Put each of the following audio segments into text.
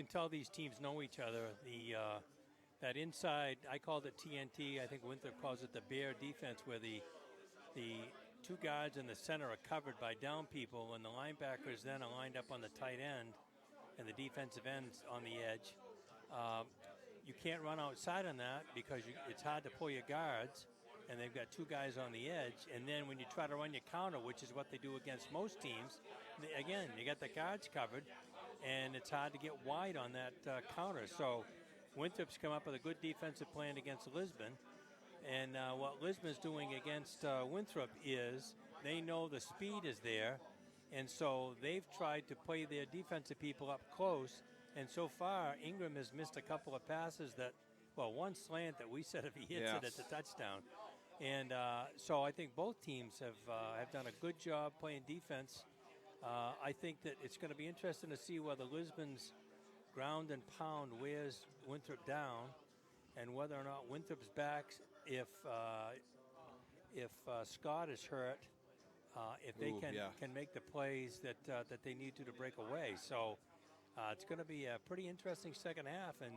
can tell these teams know each other. That inside, I called it TNT. I think Winthrop calls it the bear defense, where the two guards in the center are covered by down people, and the linebackers then are lined up on the tight end, and the defensive ends on the edge. You can't run outside on that because it's hard to pull your guards, and they've got two guys on the edge. And then when you try to run your counter, which is what they do against most teams, again, you got the guards covered, and it's hard to get wide on that counter. So Winthrop's come up with a good defensive plan against Lisbon. And what Lisbon's doing against Winthrop is they know the speed is there, and so they've tried to play their defensive people up close. And so far, Ingram has missed a couple of passes one slant that we said if he hits it, it's a touchdown. And so I think both teams have done a good job playing defense. I think that it's going to be interesting to see whether Lisbon's ground and pound wears Winthrop down, and whether or not Winthrop's back if Scott is hurt, if they can make the plays that they need to break away. So it's going to be a pretty interesting second half. And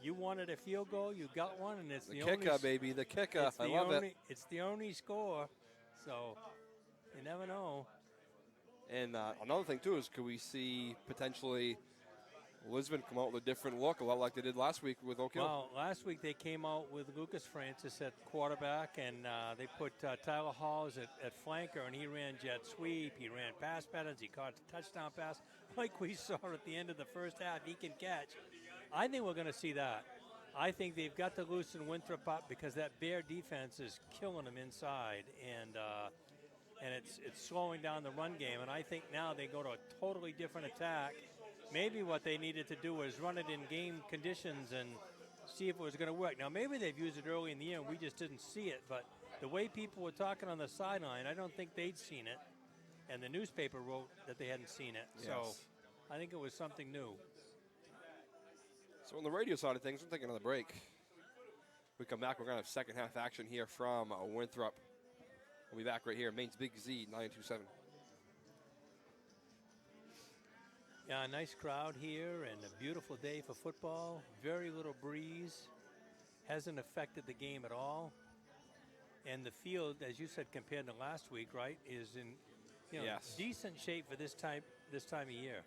you wanted a field goal, you got one, and it's the kicker, only, baby, the kicker. I love it. It's the only score, so you never know. And another thing, too, is could we see potentially Lisbon come out with a different look, a lot like they did last week with Oak Hill? Well, last week they came out with Lucas Francis at quarterback, and they put Tyler Halls at flanker, and he ran jet sweep, he ran pass patterns, he caught a touchdown pass. Like we saw at the end of the first half, he can catch. I think we're going to see that. I think they've got to loosen Winthrop up because that Bear defense is killing them inside, and it's slowing down the run game. And I think now they go to a totally different attack. Maybe what they needed to do was run it in game conditions and see if it was going to work. Now, maybe they've used it early in the year and we just didn't see it, but the way people were talking on the sideline, I don't think they'd seen it, and the newspaper wrote that they hadn't seen it. Yes. So I think it was something new. So on the radio side of things, we're taking another break. We come back, we're going to have second half action here from Winthrop. We'll be back right here, Maine's Big Z, 927. Yeah, a nice crowd here and a beautiful day for football. Very little breeze. Hasn't affected the game at all. And the field, as you said, compared to last week, right, is in decent shape for this time of year.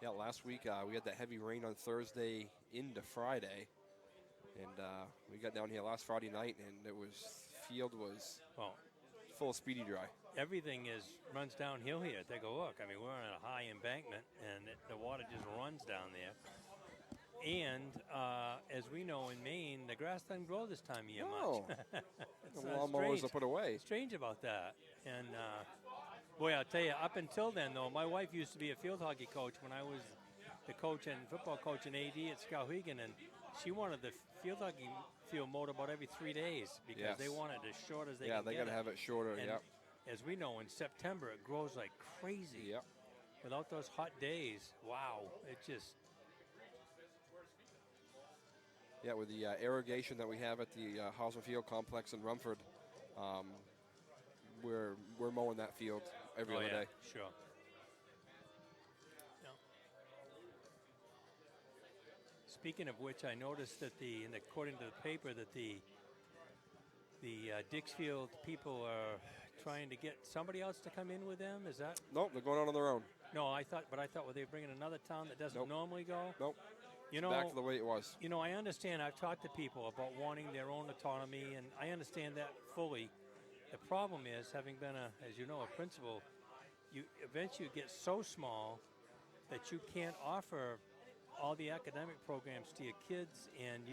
Yeah, last week we had that heavy rain on Thursday into Friday. And we got down here last Friday night, and field was full of speedy dry. Everything runs downhill here. Take a look. I mean, we're on a high embankment, and the water just runs down there. And as we know in Maine, the grass doesn't grow this time of year much. The lawnmowers are put away. Strange about that. And, boy, I'll tell you, up until then, though, my wife used to be a field hockey coach when I was the coach and football coach in AD at Skowhegan, and she wanted the field hockey field mowed about every 3 days because they want it as short as they can get it. Yeah, they got to have it shorter, and as we know, in September, it grows like crazy. Yep. Without those hot days, wow, it just... Yeah, with the irrigation that we have at the Hausman Field Complex in Rumford, we're mowing that field every other day. Sure. Yeah. Speaking of which, I noticed that according to the paper, that the Dixfield people are trying to get somebody else to come in with them. Is that? Nope, they're going out on their own. No, I thought were they bringing another town that doesn't normally go? Nope. Back to the way it was. You know, I understand. I've talked to people about wanting their own autonomy, and I understand that fully. The problem is, having been as you know, a principal, you eventually get so small that you can't offer all the academic programs to your kids, and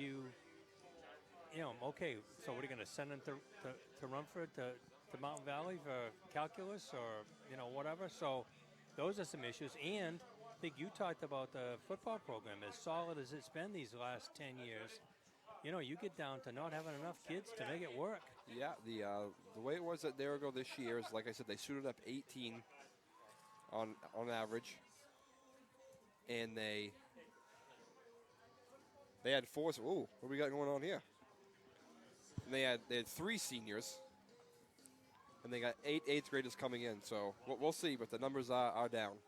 okay, so what are you going to send them to Rumford, to Mountain Valley for calculus or, whatever? So those are some issues. And I think you talked about the football program, as solid as it's been these last 10 years. You get down to not having enough kids to make it work. Yeah, the way it was at Derigo this year is, like I said, they suited up 18 on average. And they had four. Ooh, what do we got going on here? And they had 3 seniors, and they got 8 eighth graders coming in. So we'll see, but the numbers are down.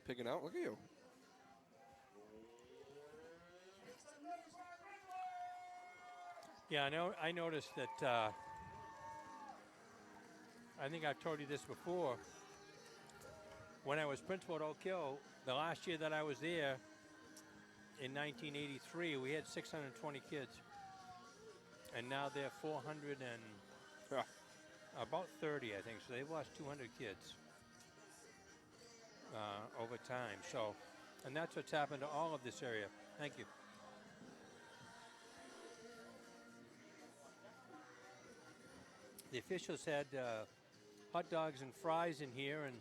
picking out. Look at you. Yeah, I noticed that, I think I've told you this before. When I was principal at Oak Hill, the last year that I was there, in 1983, we had 620 kids. And now they're 400 and about 30, I think. So they've lost 200 kids over time. So, and that's what's happened to all of this area. Thank you. The officials had hot dogs and fries in here, and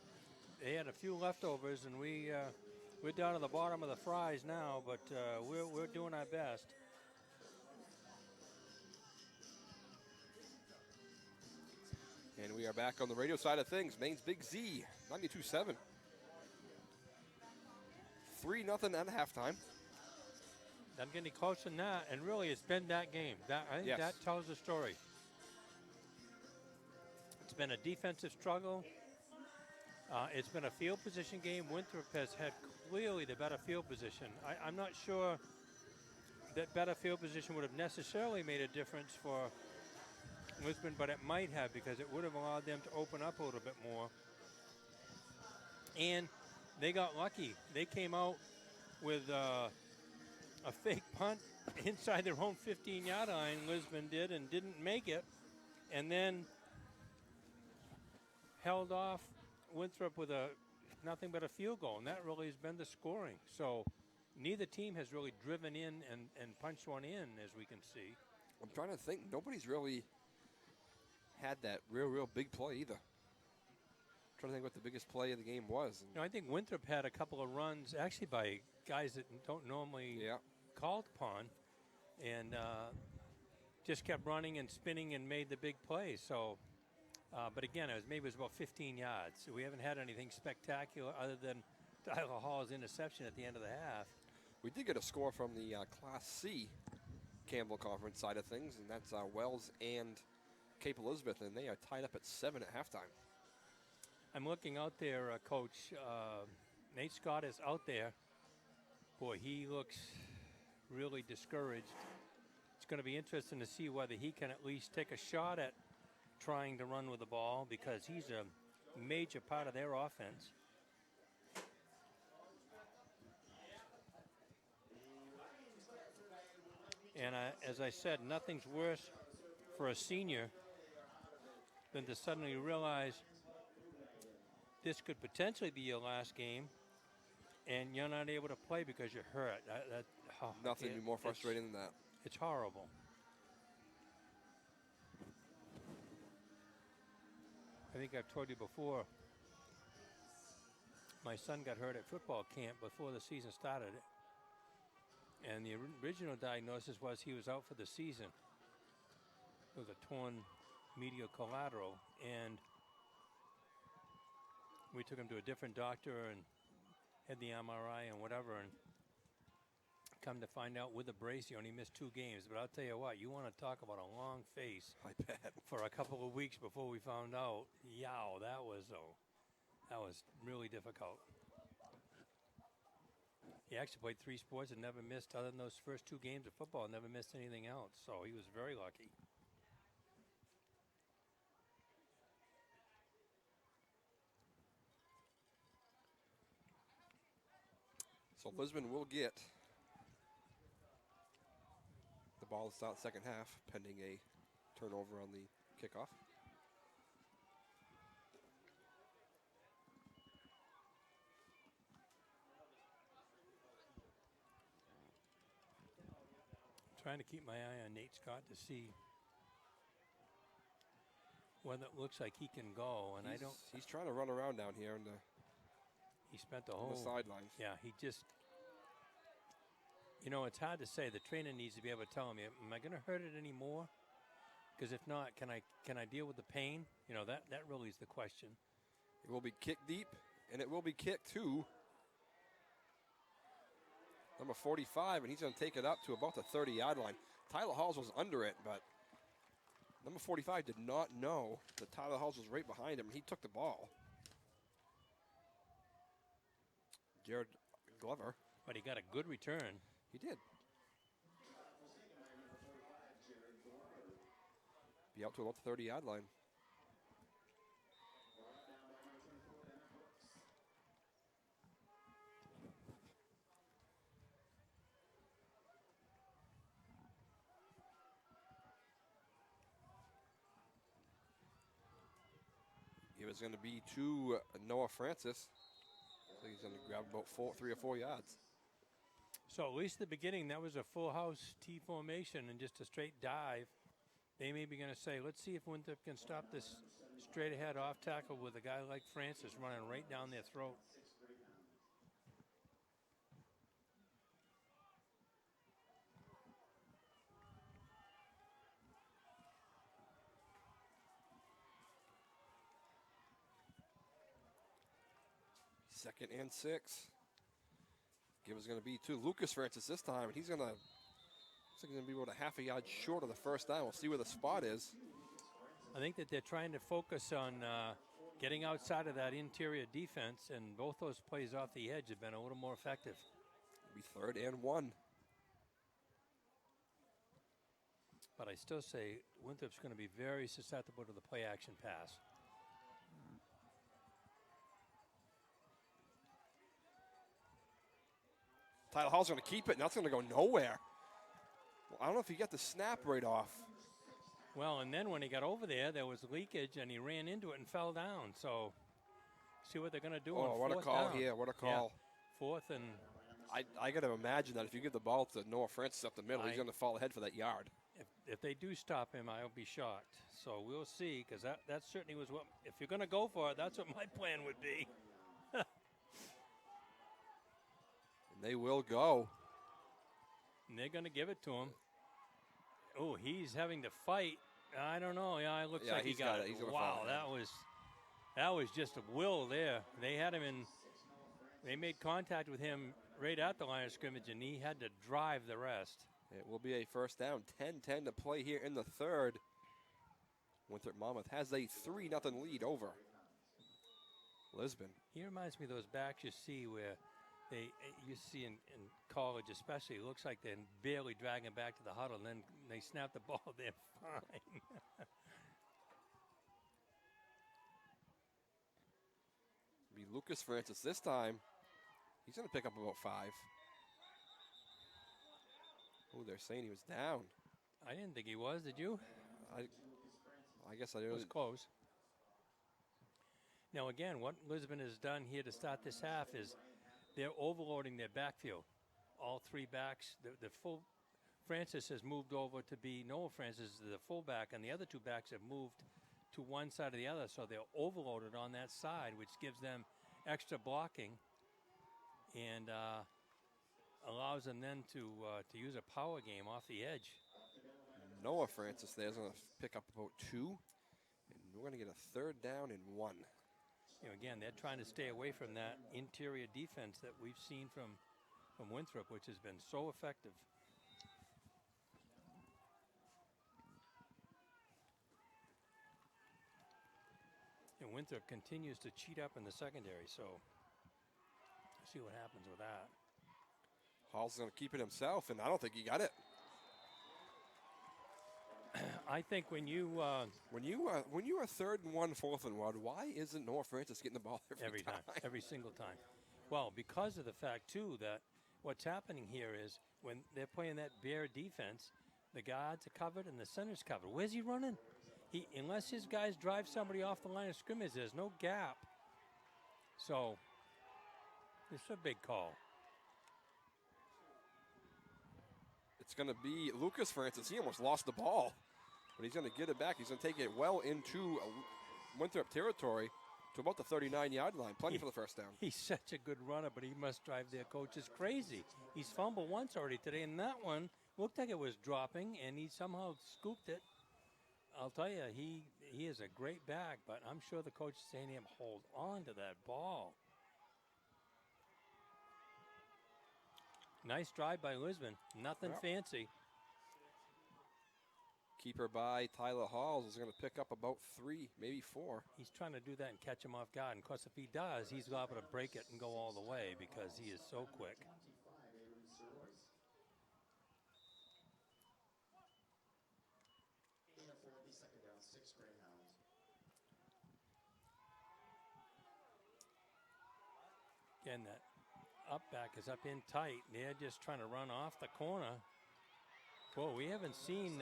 they had a few leftovers, and we're down to the bottom of the fries now, but we're doing our best. And we are back on the radio side of things. Maine's Big Z, 92-7. 3-0 at halftime. Doesn't get any closer than that, and really it's been that game. I think that tells the story. It's been a defensive struggle. It's been a field position game. Winthrop has had clearly the better field position. I'm not sure that better field position would have necessarily made a difference for Lisbon, but it might have, because it would have allowed them to open up a little bit more. And they got lucky. They came out with a fake punt inside their own 15-yard line, Lisbon did, and didn't make it, and then held off Winthrop with nothing but a field goal, and that really has been the scoring. So neither team has really driven in and punched one in, as we can see. I'm trying to think. Nobody's really had that real big play either. I'm trying to think what the biggest play of the game was. I think Winthrop had a couple of runs, actually by guys that don't normally called upon, and just kept running and spinning and made the big play. So, but again, it was about 15 yards. So we haven't had anything spectacular other than Tyler Hall's interception at the end of the half. We did get a score from the Class C Campbell Conference side of things, and that's Wells and Cape Elizabeth, and they are tied up at 7 at halftime. I'm looking out there, Coach. Nate Scott is out there. Boy, he looks really discouraged. It's going to be interesting to see whether he can at least take a shot at trying to run with the ball, because he's a major part of their offense. And as I said, nothing's worse for a senior than to suddenly realize this could potentially be your last game, and you're not able to play because you're hurt. Nothing would be more frustrating than that. It's horrible. I think I've told you before, my son got hurt at football camp before the season started. And the original diagnosis was he was out for the season with a torn medial collateral. And we took him to a different doctor and had the MRI and whatever. And come to find out, with a brace, he only missed 2 games. But I'll tell you what, you want to talk about a long face. I bet. For a couple of weeks before we found out, that was really difficult. He actually played 3 sports and never missed, other than those first 2 games of football, never missed anything else. So he was very lucky. So Lisbon will get the ball to start the second half, pending a turnover on the kickoff. Trying to keep my eye on Nate Scott to see whether it looks like he can go, and He's trying to run around down here he spent the sidelines. Yeah, he just. It's hard to say. The trainer needs to be able to tell him, am I going to hurt it anymore? Because if not, can I deal with the pain? That really is the question. It will be kicked deep, and it will be kicked to number 45, and he's going to take it up to about the 30-yard line. Tyler Halls was under it, but number 45 did not know that Tyler Halls was right behind him, and he took the ball. Jared Glover. But he got a good return. He did. Be out to about the 30-yard line. It was going to be to Noah Francis. So he's going to grab about 3 or 4 yards. So at least the beginning, that was a full house T formation and just a straight dive. They may be going to say, let's see if Winthrop can stop this straight ahead off tackle with a guy like Francis running right down their throat. Second and 6. Give is going to be to Lucas Francis this time, and he's going to be about a half a yard short of the first down. We'll see where the spot is. I think that they're trying to focus on getting outside of that interior defense, and both those plays off the edge have been a little more effective. It'll be 3rd and 1. But I still say Winthrop's going to be very susceptible to the play action pass. Tyler Hall's going to keep it, and that's going to go nowhere. Well, I don't know if he got the snap right off. Well, and then when he got over there leakage, and he ran into it and fell down. So, see what they're going to do on 4th down. What a call here. What a call. Yeah. 4th and... I got to imagine that if you give the ball to Noah Francis up the middle, he's going to fall ahead for that yard. If they do stop him, I'll be shocked. So, we'll see, because that certainly was what... If you're going to go for it, that's what my plan would be. They will go. And they're going to give it to him. Oh, he's having to fight. I don't know. Yeah, it looks like he got it. Wow, that was just a will there. They had him in. They made contact with him right at the line of scrimmage, and he had to drive the rest. It will be a first down. 10-10 to play here in the 3rd. Winthrop Monmouth has a 3-0 lead over Lisbon. He reminds me of those backs you see where you see in college especially, it looks like they're barely dragging back to the huddle, and then they snap the ball, they're fine. Be Lucas Francis this time. He's going to pick up about 5. Oh, they're saying he was down. I didn't think he was, did you? I guess I didn't. It was close. Now again, what Lisbon has done here to start this half is they're overloading their backfield. All 3 backs, the full Francis has moved over to be Noah Francis, the fullback, and the other 2 backs have moved to one side or the other, so they're overloaded on that side, which gives them extra blocking and allows them then to use a power game off the edge. Noah Francis there is going to pick up about 2, and we're going to get a 3rd down and 1. Again, they're trying to stay away from that interior defense that we've seen from Winthrop, which has been so effective. And Winthrop continues to cheat up in the secondary, so we'll see what happens with that. Hall's going to keep it himself, and I don't think he got it. I think when you are 3rd and 1, 4th and 1, why isn't Noah Francis getting the ball every time? Every single time. Well, because of the fact too that what's happening here is when they're playing that bear defense, the guards are covered and the center's covered. Where's he running? Unless his guys drive somebody off the line of scrimmage, there's no gap. So it's a big call. It's going to be Lucas Francis. He almost lost the ball, but he's going to get it back. He's going to take it well into Winthrop territory to about the 39-yard line. Plenty for the first down. He's such a good runner, but he must drive their coaches crazy. He's fumbled once already today, and that one looked like it was dropping, and he somehow scooped it. I'll tell you, he is a great back, but I'm sure the coach is saying to him, hold on to that ball. Nice drive by Lisbon. Nothing fancy. Keeper by Tyler Halls is going to pick up about 3, maybe 4. He's trying to do that and catch him off guard. And of course, if he does, he's liable to break it and go all the way because he is so quick. Again, that up back is up in tight. They're just trying to run off the corner. Well, we haven't seen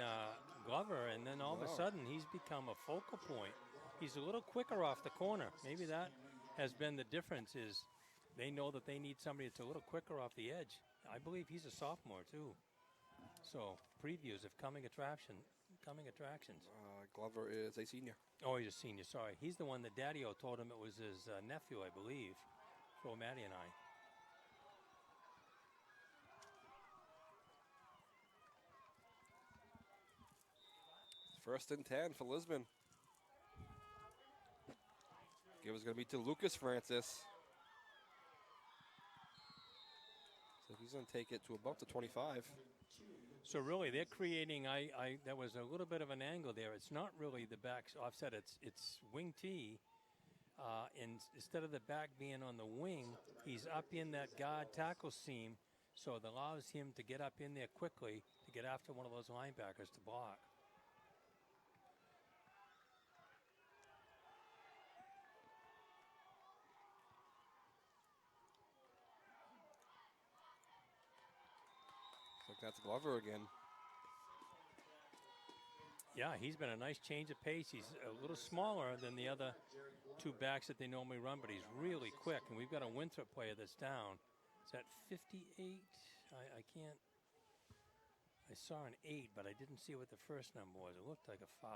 Glover, and then all of a sudden he's become a focal point. He's a little quicker off the corner. Maybe that has been the difference, is they know that they need somebody that's a little quicker off the edge. I believe he's a sophomore, too. So, previews of coming attractions. Glover is a senior. Oh, he's a senior, sorry. He's the one that Daddy-O told him it was his nephew, I believe, for Maddie and I. First and 10 for Lisbon. Give is going to be to Lucas Francis. So he's going to take it to about the 25. So really, they're creating. There was a little bit of an angle there. It's not really the back offset. It's wing T. And instead of the back being on the wing, he's up in that guard tackle seam, so it allows him to get up in there quickly to get after one of those linebackers to block. Looks like that's Glover again. Yeah, he's been a nice change of pace. He's a little smaller than the other two backs that they normally run, but he's really quick. And we've got a Winthrop player that's down. Is that 58? I can't. I saw an 8, but I didn't see what the first number was. It looked like a 5.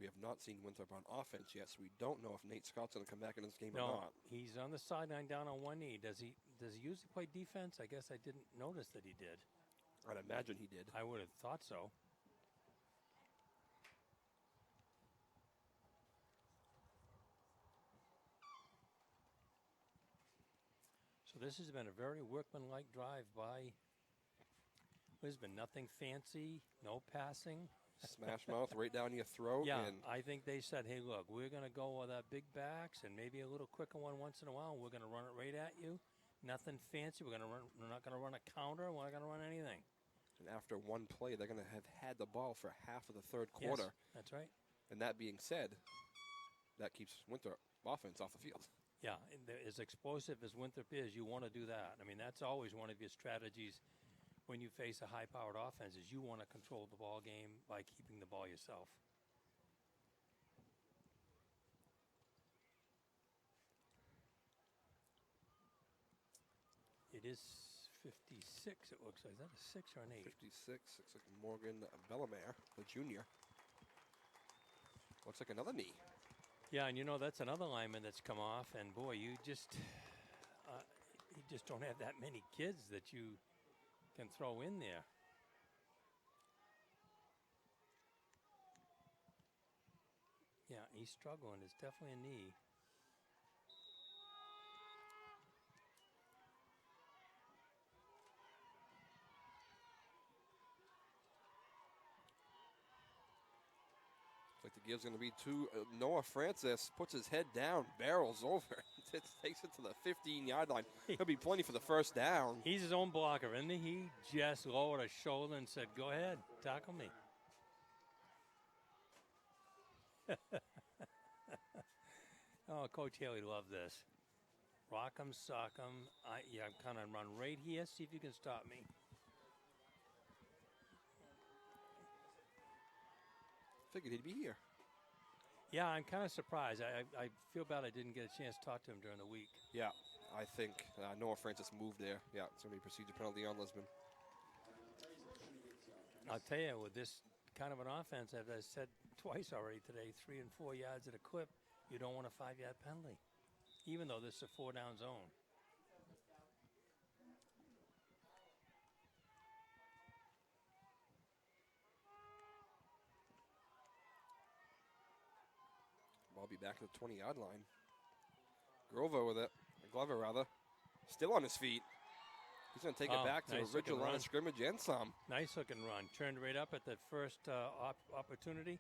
We have not seen Winthrop on offense yet, so we don't know if Nate Scott's going to come back in this game or not. He's on the sideline down on one knee. Does he usually play defense? I guess I didn't notice that he did. I'd imagine he did. I would have thought so. So this has been a very workmanlike drive by Lisbon. Nothing fancy, no passing. Smash mouth right down your throat. Yeah, and I think they said, hey, look, we're going to go with our big backs and maybe a little quicker one once in a while. We're going to run it right at you. Nothing fancy. We're not going to run a counter. We're not going to run anything. And after one play, they're going to have had the ball for half of the third quarter. Yes, that's right. And that being said, that keeps Winthrop offense off the field. Yeah, and as explosive as Winthrop is, you want to do that. I mean, that's always one of your strategies when you face a high-powered offense, is you want to control the ball game by keeping the ball yourself. It is 56, it looks like. Is that a 6 or an 8? 56, looks like Morgan Bellamere, the junior. Looks like another knee. Yeah, and you know, that's another lineman that's come off, and boy, you just don't have that many kids that you can throw in there. Yeah, he's struggling. It's definitely a knee. Looks like the give's going to be to Noah Francis. Puts his head down, barrels over. Takes it to the 15-yard line. He'll be plenty for the first down. He's his own blocker, isn't he? He just lowered his shoulder and said, go ahead, tackle me. Oh, Coach Haley loved this. Rock 'em, sock 'em. I'm kind of run right here. See if you can stop me. Figured he'd be here. Yeah, I'm kind of surprised. I feel bad I didn't get a chance to talk to him during the week. Yeah, I think Noah Francis moved there. Yeah, it's going to be a procedure penalty on Lisbon. I'll tell you, with this kind of an offense, as I said twice already today, 3 and 4 yards at a clip, you don't want a 5-yard penalty, even though this is a 4-down zone. Ball be back to the 20-yard line. Glover with it. Glover, rather. Still on his feet. He's going to take it back to nice original line of scrimmage and some. Nice hook and run. Turned right up at the first opportunity.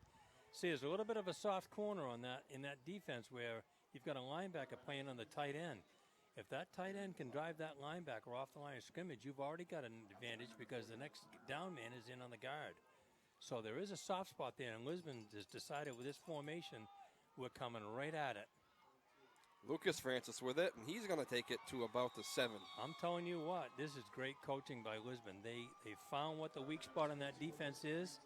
See, there's a little bit of a soft corner on that in that defense where you've got a linebacker playing on the tight end. If that tight end can drive that linebacker off the line of scrimmage, you've already got an advantage because the next down man is in on the guard. So there is a soft spot there, and Lisbon has decided with this formation, we're coming right at it. Lucas Francis with it, and he's going to take it to about the 7. I'm telling you what, this is great coaching by Lisbon. They found what the weak spot on that defense is,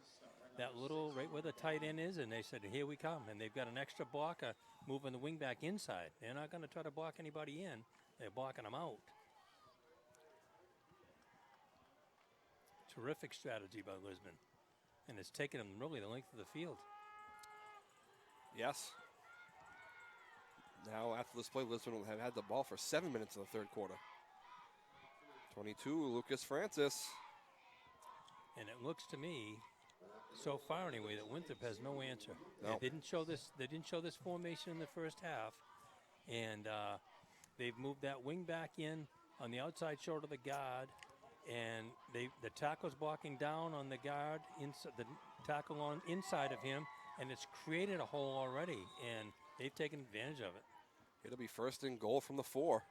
that little right where the tight end is, and they said, here we come. And they've got an extra blocker moving the wing back inside. They're not going to try to block anybody in. They're blocking them out. Terrific strategy by Lisbon. And it's taken them really the length of the field. Yes. Now, after this play, Lisbon will have had the ball for 7 minutes in the third quarter. 22, Lucas Francis. And it looks to me, so far anyway, that Winthrop has no answer. No. They didn't show this formation in the first half, and they've moved that wing back in on the outside shoulder of the guard, and the tackle's blocking down on the guard, the tackle on inside of him, and it's created a hole already, and they've taken advantage of it. It'll be first and goal from the 4.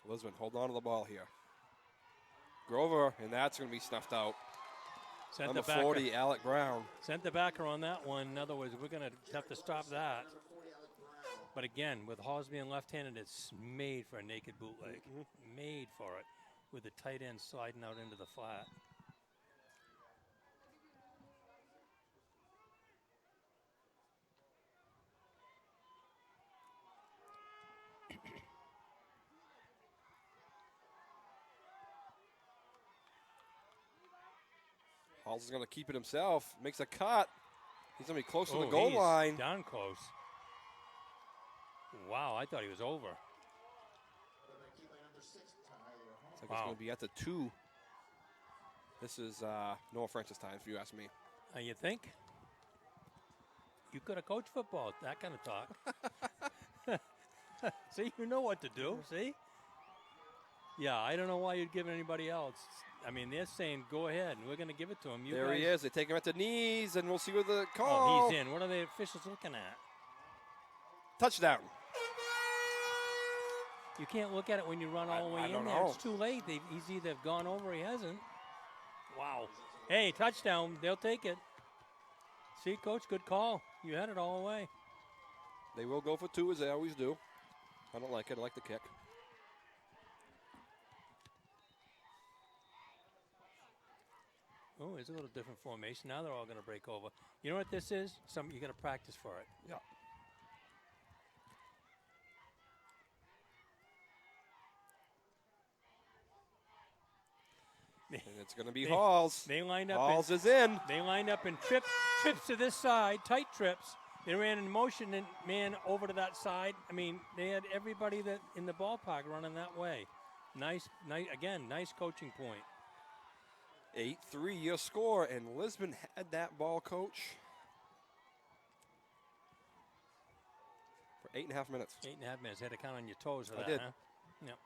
Lisbon hold on to the ball here. Grover, and that's going to be snuffed out. Number 40, Alec Brown. Sent the backer on that one. In other words, we're going to have to stop that. But again, with Hawes being left-handed, it's made for a naked bootleg. Made for it, with the tight end sliding out into the flat. Halls is going to keep it himself. Makes a cut. He's going to be close to the goal line. Down close. Wow, I thought he was over. Looks like it's going to be at the 2. This is Noah Francis time, if you ask me. You think? You could have coached football, that kind of talk. See, you know what to do, see? Yeah, I don't know why you'd give it anybody else. I mean, they're saying, go ahead, and we're going to give it to him. There he is. They take him at the knees, and we'll see what the call. Oh, he's in. What are the officials looking at? Touchdown. You can't look at it when you run all the way in there. It's too late. He's either gone over or he hasn't. Wow. Hey, touchdown. They'll take it. See, Coach, good call. You had it all the way. They will go for 2, as they always do. I don't like it. I like the kick. Oh, it's a little different formation. Now they're all going to break over. You know what this is? You got to practice for it. Yeah. And it's going to be Halls. They lined up. Halls is in. They lined up and trips to this side, tight trips. They ran in motion and man over to that side. I mean, they had everybody that in the ballpark running that way. Nice, nice coaching point. 8-3 your score, and Lisbon had that ball, Coach, for 8.5 minutes. 8.5 minutes. Had to count on your toes for that, did. huh? Yep.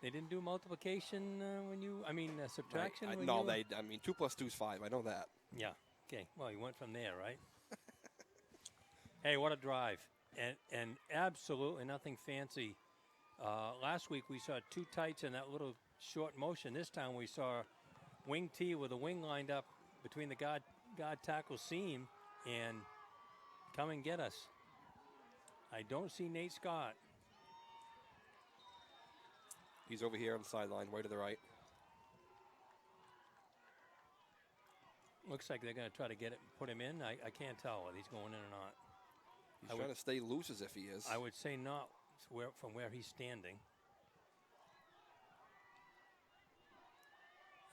They didn't do multiplication subtraction? Right. No, 2 + 2 is 5. I know that. Yeah. Okay. Well, you went from there, right? Hey, what a drive. And absolutely nothing fancy. Last week we saw 2 tights in that little short motion. This time we saw wing T with a wing lined up between the guard tackle seam and come and get us. I don't see Nate Scott. He's over here on the sideline, way to the right. Looks like they're going to try to put him in. I can't tell whether he's going in or not. He's trying to stay loose as if he is. I would say not from where he's standing.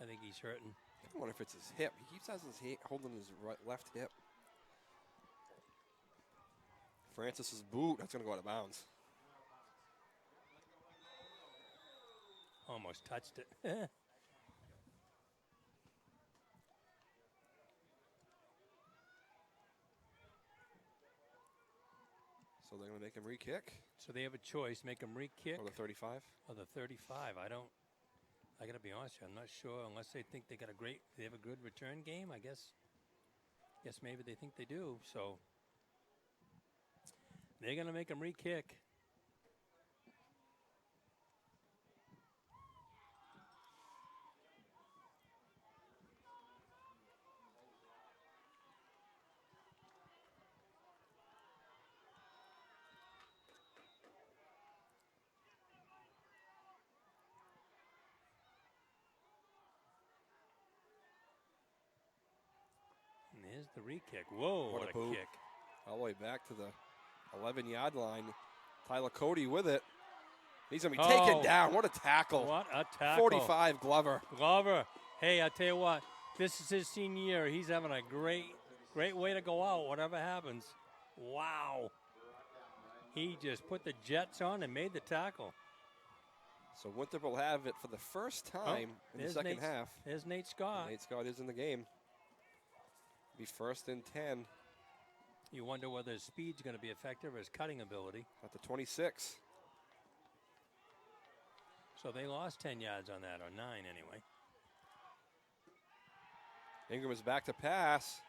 I think he's hurting. I wonder if it's his hip. He keeps has his holding his left hip. Francis's boot, that's going to go out of bounds. Almost touched it. So they're going to make him re-kick. So they have a choice, make him re-kick. Or the 35. Or the 35. I got to be honest with you, I'm not sure unless they think they have a good return game, I guess maybe they think they do. So they're going to make him re-kick. Here's the re-kick. Whoa, what a kick. All the way back to the 11-yard line. Tyler Cody with it. He's going to be taken down. What a tackle. What a tackle. 45, Glover. Hey, I tell you what, this is his senior year. He's having a great way to go out, whatever happens. Wow. He just put the Jets on and made the tackle. So Winthrop will have it for the first time in the second half. There's Nate Scott. Nate Scott is in the game. Be 1st and 10. You wonder whether his speed's going to be effective or his cutting ability. At the 26. So they lost 10 yards on that, or 9 anyway. Ingram is back to pass.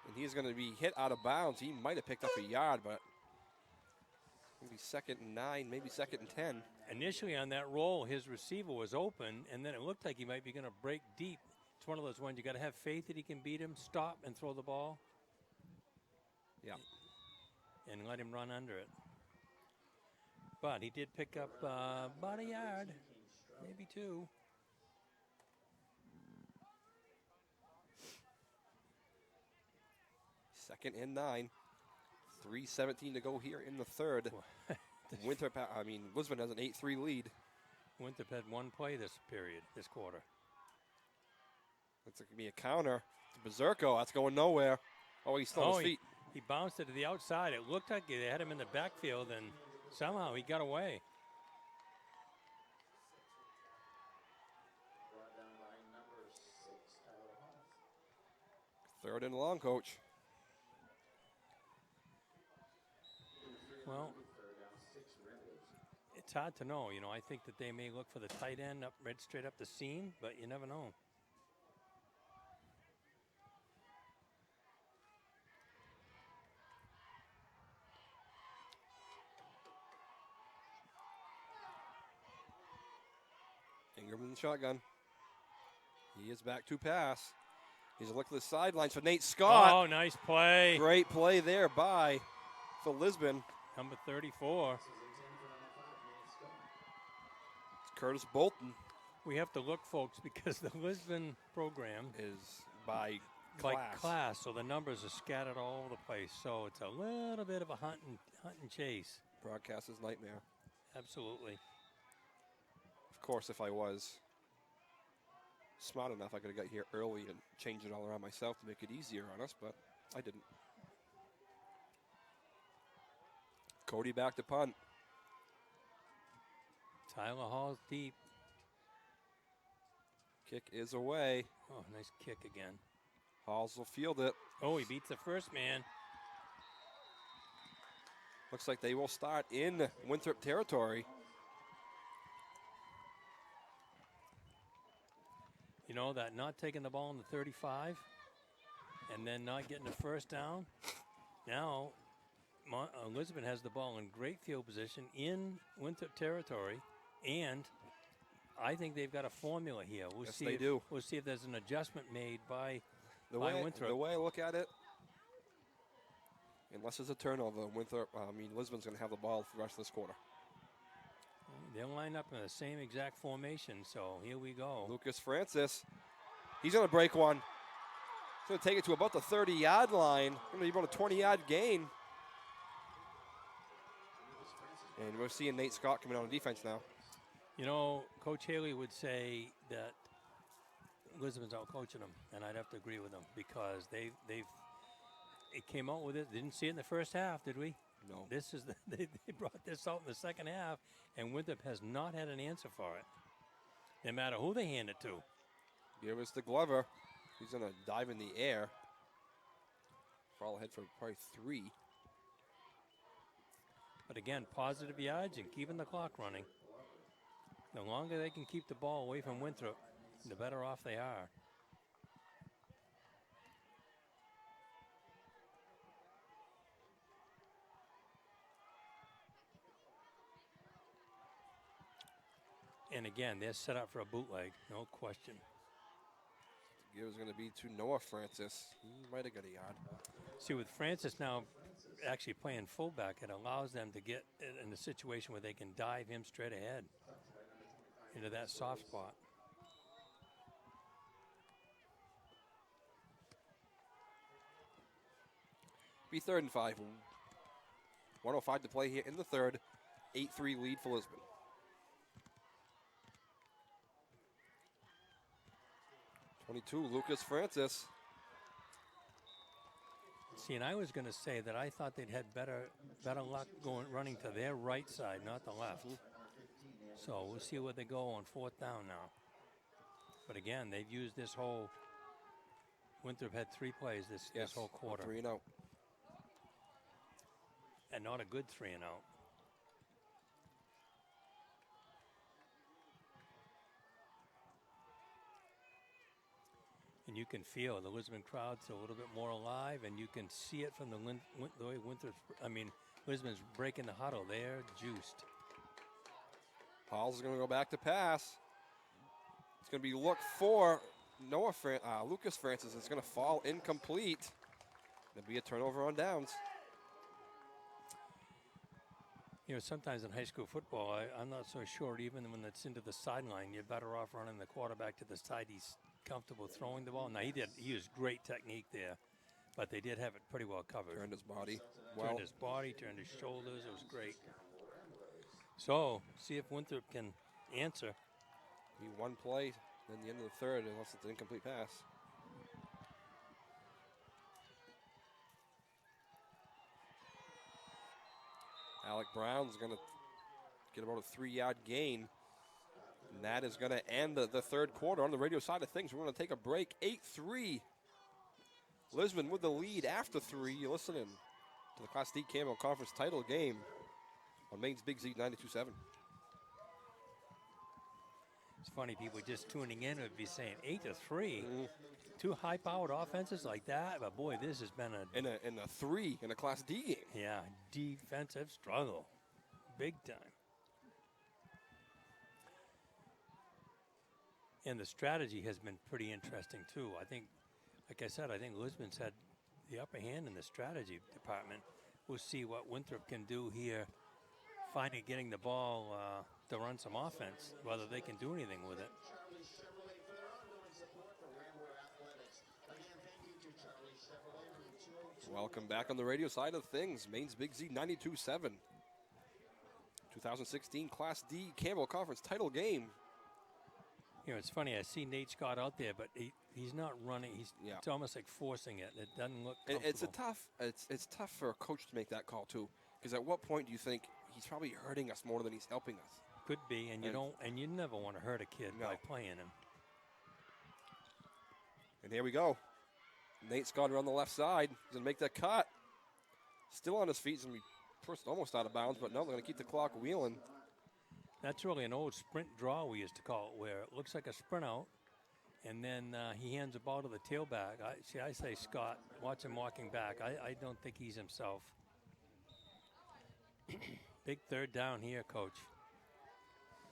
And he's going to be hit out of bounds. He might have picked up a yard, but maybe 2nd and 9, maybe 2nd and 10. Initially on that roll, his receiver was open, and then it looked like he might be going to break deep. It's one of those ones you got to have faith that he can beat him, stop and throw the ball. Yeah. And let him run under it. But he did pick up about a yard, maybe 2. Second and 9. 3:17 to go here in the third. Lisbon has an 8-3 lead. Winthrop had one play this quarter. It's going to be a counter to Berserko. That's going nowhere. Oh, he's still on his feet. He bounced it to the outside. It looked like they had him in the backfield, and somehow he got away. Third and long, Coach. Well, it's hard to know. I think that they may look for the tight end right straight up the seam, but you never know. Ingram in the shotgun. He is back to pass. He's a look at the sidelines for Nate Scott. Oh, nice play. Great play there for Lisbon. Number 34. It's Curtis Bolton. We have to look, folks, because the Lisbon program is by class, so the numbers are scattered all over the place. So it's a little bit of a hunt and chase. Broadcaster's nightmare. Absolutely. Of course, if I was smart enough, I could have got here early and changed it all around myself to make it easier on us, but I didn't. Cody back to punt. Tyler Hall's deep. Kick is away. Oh, nice kick again. Halls will field it. Oh, he beats the first man. Looks like they will start in Winthrop territory. That not taking the ball in the 35 and then not getting the first down. Now, Lisbon has the ball in great field position in Winthrop territory, and I think they've got a formula here. We'll see if there's an adjustment made by Winthrop. The way I look at it, unless there's a turnover, Lisbon's going to have the ball for the rest of this quarter. They'll line up in the same exact formation, so here we go. Lucas Francis, he's going to break one. He's going to take it to about the 30-yard line. Going to be about a 20-yard gain. And we're seeing Nate Scott coming on defense now. Coach Haley would say that Lisbon's out coaching them, and I'd have to agree with him because it came out with it. Didn't see it in the first half, did we? No. They brought this out in the second half, and Winthrop has not had an answer for it, no matter who they hand it to. Give us to Glover. He's going to dive in the air. Fall ahead for probably 3. But again, positive yards and keeping the clock running. The longer they can keep the ball away from Winthrop, the better off they are. And again, they're set up for a bootleg, no question. The give is going to be to Noah Francis. He might have got a yard. See, with Francis now actually playing fullback, it allows them to get in a situation where they can dive him straight ahead into that soft spot. Be 3rd and 5. 1:05 to play here in the third. 8-3 lead for Lisbon. Lucas Francis. See, and I was going to say that I thought they'd had better luck running to their right side, not the left. So we'll see where they go on 4th down now. But again, they've used this whole. Winthrop had 3 plays this whole quarter. 3 and out. And not a good 3 and out. And you can feel the Lisbon crowd's a little bit more alive, and you can see it from the way Lisbon's breaking the huddle. They're juiced. Paul's going to go back to pass. It's going to be look for Lucas Francis. It's going to fall incomplete. There'll be a turnover on downs. You know, sometimes in high school football, I'm not so sure even when it's into the sideline, you're better off running the quarterback to the side. He's comfortable throwing the ball. Now, he used great technique there, but they did have it pretty well covered. Turned his body. Turned his shoulders. It was great. So, see if Winthrop can answer. Be 1 play, then the end of the third, unless it's an incomplete pass. Alec Brown's going to get about a 3-yard gain. And that is going to end the third quarter. On the radio side of things, we're going to take a break. 8-3. Lisbon with the lead after 3. You're listening to the Class D Campbell Conference title game on Maine's Big Z 92.7. It's funny, people just tuning in would be saying 8-3. 2 high-powered offenses like that. But, boy, this has been in a 3 in a Class D game. Yeah, defensive struggle. Big time. And the strategy has been pretty interesting, too. I think, like I said, I think Lisbon's had the upper hand in the strategy department. We'll see what Winthrop can do here, getting the ball to run some offense, whether they can do anything with it. Welcome back on the radio side of things. Maine's Big Z 92.7. 2016 Class D Campbell Conference title game. You know, it's funny. I see Nate Scott out there, but he's not running. It's almost like forcing it. It doesn't look comfortable. It's tough for a coach to make that call too, because at what point do you think he's probably hurting us more than he's helping us? Could be, and you never want to hurt a kid by playing him. And here we go. Nate Scott on the left side. He's going to make that cut. Still on his feet. He's going to be first almost out of bounds, but no, they're going to keep the clock wheeling. That's really an old sprint draw, we used to call it, where it looks like a sprint out, and then he hands the ball to the tailback. I say, Scott, watch him walking back. I don't think he's himself. Big 3rd down here, Coach.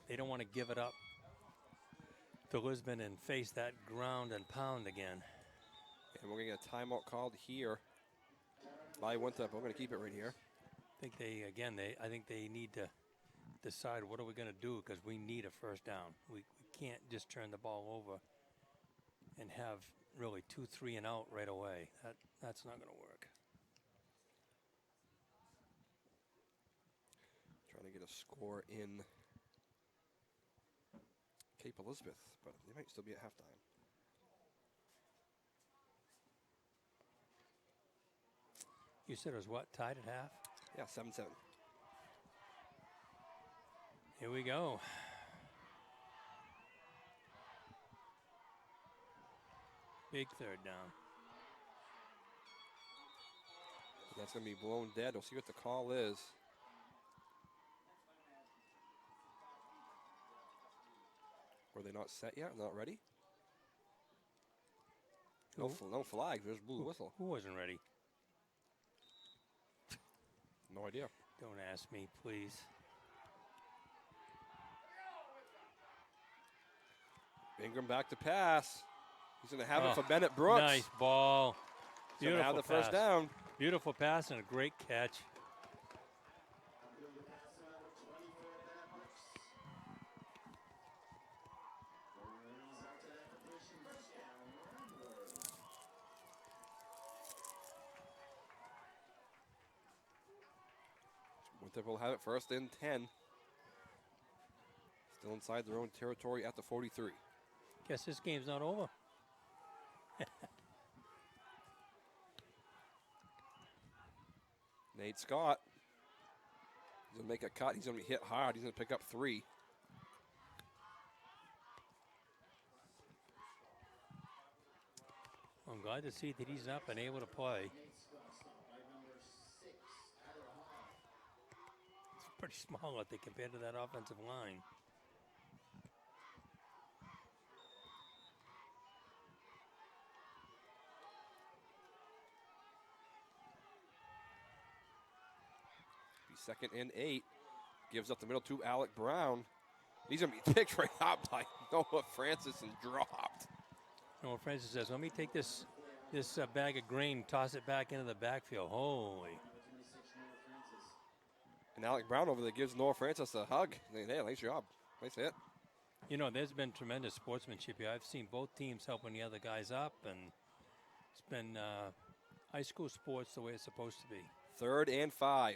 They don't want to give it up to Lisbon and face that ground and pound again. And we're going to get a timeout called here by Winthrop. We're going to keep it right here. I think they need to decide what are we going to do, because we need a 1st down. We can't just turn the ball over and have really 2, 3 and out right away. That's not going to work. Trying to get a score in Cape Elizabeth, but they might still be at halftime. You said it was what, tied at half? Yeah, 7-7. Here we go. Big 3rd down. That's going to be blown dead. We'll see what the call is. Or are they not set yet? Not ready? No, no flags. There's blue whistle. Who wasn't ready? No idea. Don't ask me, please. Ingram back to pass. He's going to have it for Bennett Brooks. Nice ball. Beautiful have the pass. First down. Beautiful pass and a great catch. Winthrop will have it 1st and 10. Still inside their own territory at the 43. Guess this game's not over. Nate Scott. He's going to make a cut. He's going to be hit hard. He's going to pick up 3. I'm glad to see that he's up and able to play. It's pretty small what they compared to that offensive line. Be 2nd and 8. Gives up the middle to Alec Brown. He's going to be picked right up by Noah Francis and dropped. Noah Francis says, let me take this bag of grain, toss it back into the backfield. Holy. And Alec Brown over there gives Noah Francis a hug. Hey, nice job. Nice hit. You know, there's been tremendous sportsmanship here. I've seen both teams helping the other guys up, and it's been high school sports the way it's supposed to be. 3rd and 5.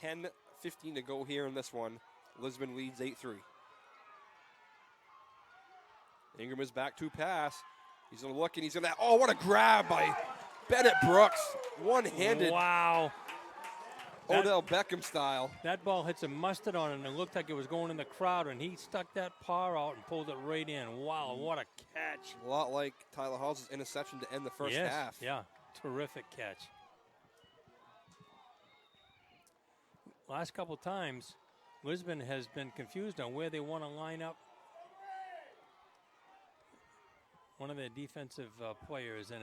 10:15 to go here in this one. Lisbon leads 8-3. Ingram is back to pass. He's going to look, and he's going to, oh, what a grab by Bennett Brooks. One-handed. Wow. Odell Beckham style. That ball hit some mustard on it, and it looked like it was going in the crowd, and he stuck that paw out and pulled it right in. Wow, what a catch. A lot like Tyler Hall's interception to end the first half. Yeah, terrific catch. Last couple times, Lisbon has been confused on where they want to line up one of their defensive players, and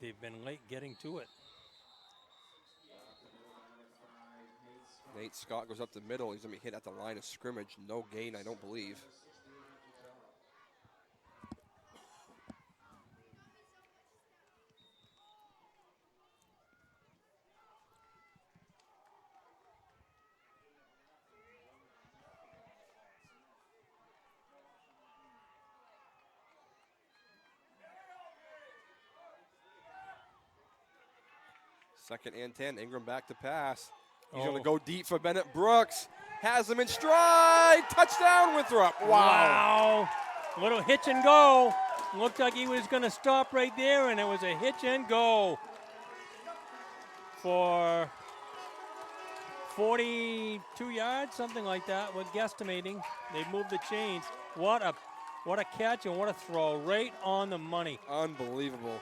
they've been late getting to it. Nate Scott goes up the middle. He's going to be hit at the line of scrimmage. No gain, I don't believe. Second and 10. Ingram back to pass. He's going to go deep for Bennett Brooks. Has him in stride. Touchdown, Winthrop. Wow. Little hitch and go. Looked like he was going to stop right there, and it was a hitch and go for 42 yards, something like that. We're guesstimating. They moved the chains. What a catch and what a throw. Right on the money. Unbelievable.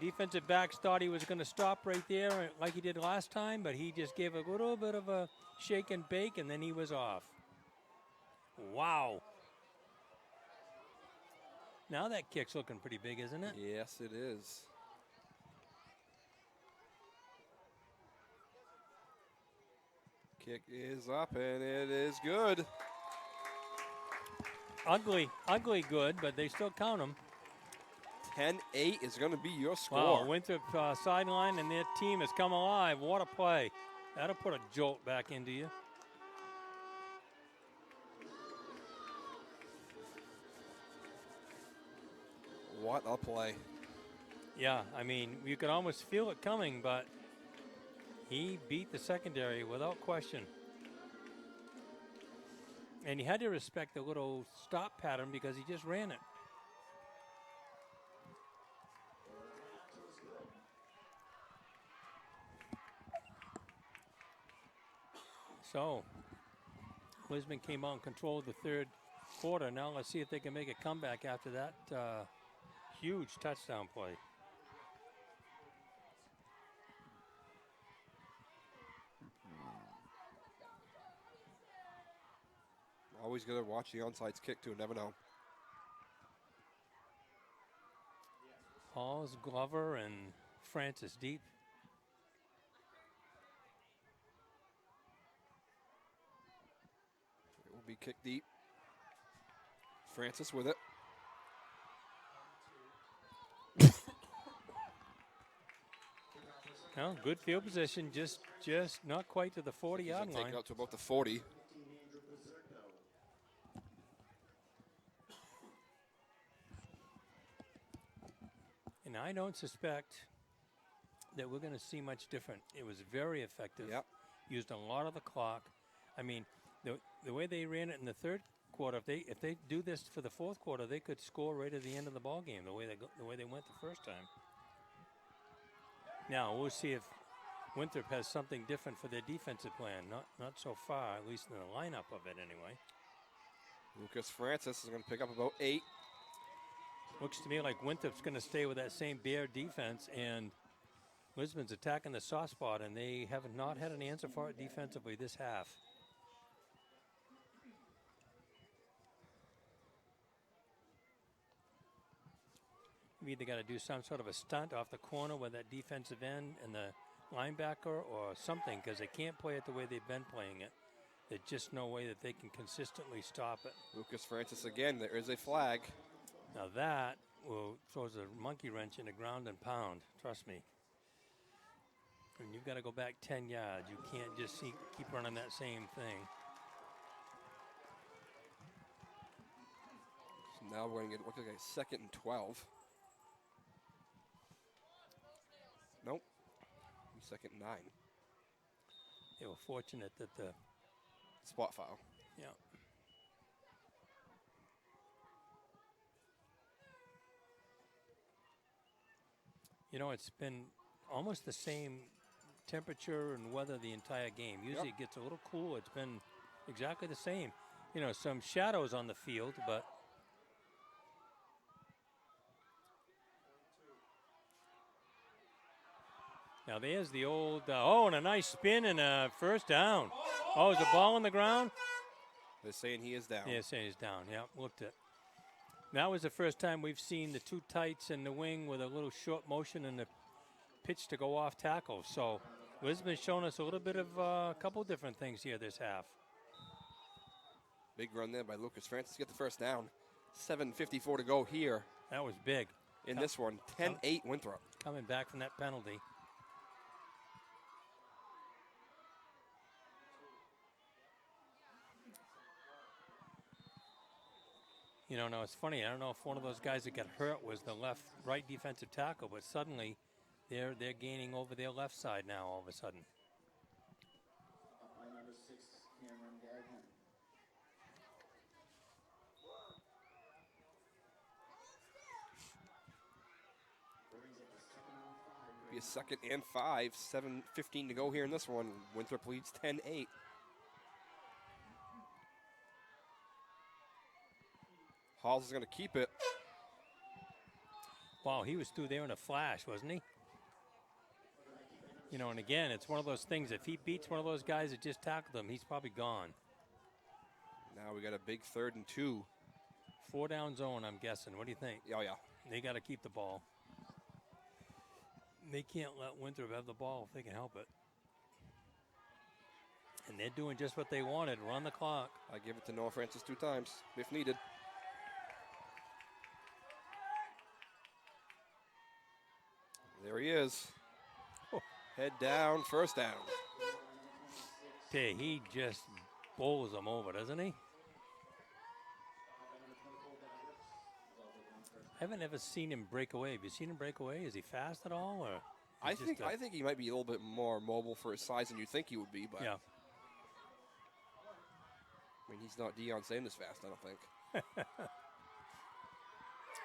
Defensive backs thought he was going to stop right there like he did last time, but he just gave a little bit of a shake and bake, and then he was off. Wow. Now that kick's looking pretty big, isn't it? Yes, it is. Kick is up, and it is good. Ugly good, but they still count them. 10-8 is going to be your score. Wow, Winthrop sideline, and their team has come alive. What a play. That'll put a jolt back into you. What a play. Yeah, I mean, you could almost feel it coming, but he beat the secondary without question. And you had to respect the little stop pattern because he just ran it. So, Lisbon came out and controlled the third quarter. Now let's see if they can make a comeback after that huge touchdown play. Always got to watch the onside kick, too. Never know. Halls, Glover, and Francis deep. It will be kicked deep. Francis with it. Well, good field position, just not quite to the 40-yard line. Taken out to about the 40. And I don't suspect that we're going to see much different. It was very effective. Yep. Used a lot of the clock. I mean, the way they ran it in the third quarter, if they do this for the fourth quarter, they could score right at the end of the ball game. The way they went the first time. Now we'll see if Winthrop has something different for their defensive plan. Not so far, at least in the lineup of it anyway. Lucas Francis is going to pick up about 8. Looks to me like Winthrop's going to stay with that same Bear defense, and Lisbon's attacking the soft spot, and they have not had an answer for it defensively this half. You've either got to do some sort of a stunt off the corner with that defensive end and the linebacker or something, because they can't play it the way they've been playing it. There's just no way that they can consistently stop it. Lucas Francis again, there is a flag. Now that throws a monkey wrench in the ground and pound, trust me. And you've got to go back 10 yards. You can't just keep running that same thing. So now we're going to get, looks like a 2nd and 12. Nope. 2nd and 9. They were fortunate that the spot foul. Yeah. You know, it's been almost the same temperature and weather the entire game. Usually it gets a little cool. It's been exactly the same. You know, some shadows on the field, but now there's the old, and a nice spin and a first down. Oh, is the ball on the ground? They're saying he is down. Yeah, saying he's down. Yeah, looked it. That was the first time we've seen the two tights in the wing with a little short motion and the pitch to go off tackle. So Lisbon's shown us a little bit of a couple different things here this half. Big run there by Lucas Francis. Get the first down. 7:54 to go here. That was big. In this one, 10-8 Winthrop. Coming back from that penalty. You know, no, it's funny. I don't know if one of those guys that got hurt was the right defensive tackle, but suddenly they're gaining over their left side now all of a sudden. Be a 2nd and 5. 7:15 to go here in this one. Winthrop leads 10-8. Halls is going to keep it. Wow, he was through there in a flash, wasn't he? You know, and again, it's one of those things. If he beats one of those guys that just tackled him, he's probably gone. Now we got a big 3rd and 2. 4-down zone, I'm guessing. What do you think? Oh, yeah. They got to keep the ball. They can't let Winthrop have the ball if they can help it. And they're doing just what they wanted, run the clock. I give it to Noah Francis 2 times, if needed. There he is. Oh. Head down, first down. Okay, he just bowls them over, doesn't he? I haven't ever seen him break away. Have you seen him break away? Is he fast at all, or? I think he might be a little bit more mobile for his size than you think he would be, but yeah. I mean, he's not Deion Sanders fast, I don't think.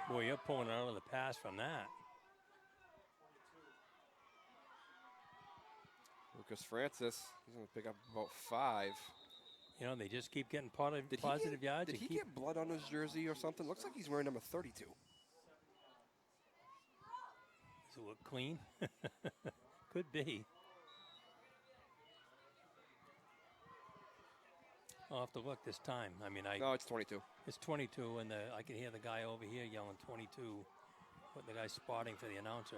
Boy, you're pulling out of the pass from that. Lucas Francis, he's going to pick up about 5. You know, they just keep getting positive yards. Did he get blood on his jersey or something? Looks like he's wearing number 32. Does it look clean? Could be. I'll have to look this time. I mean, No, it's 22. It's 22, and I can hear the guy over here yelling 22. What the guy's spotting for the announcer.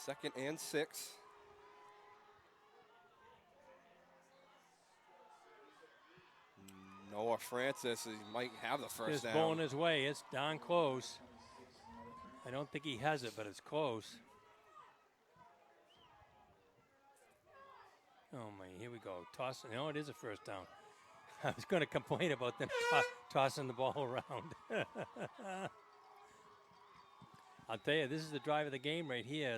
2nd and 6. Noah Francis, he might have the first down. Just bowling his way. It's darn close. I don't think he has it, but it's close. Oh, my, here we go. Tossing. No, it is a first down. I was going to complain about them tossing the ball around. I'll tell you, this is the drive of the game right here.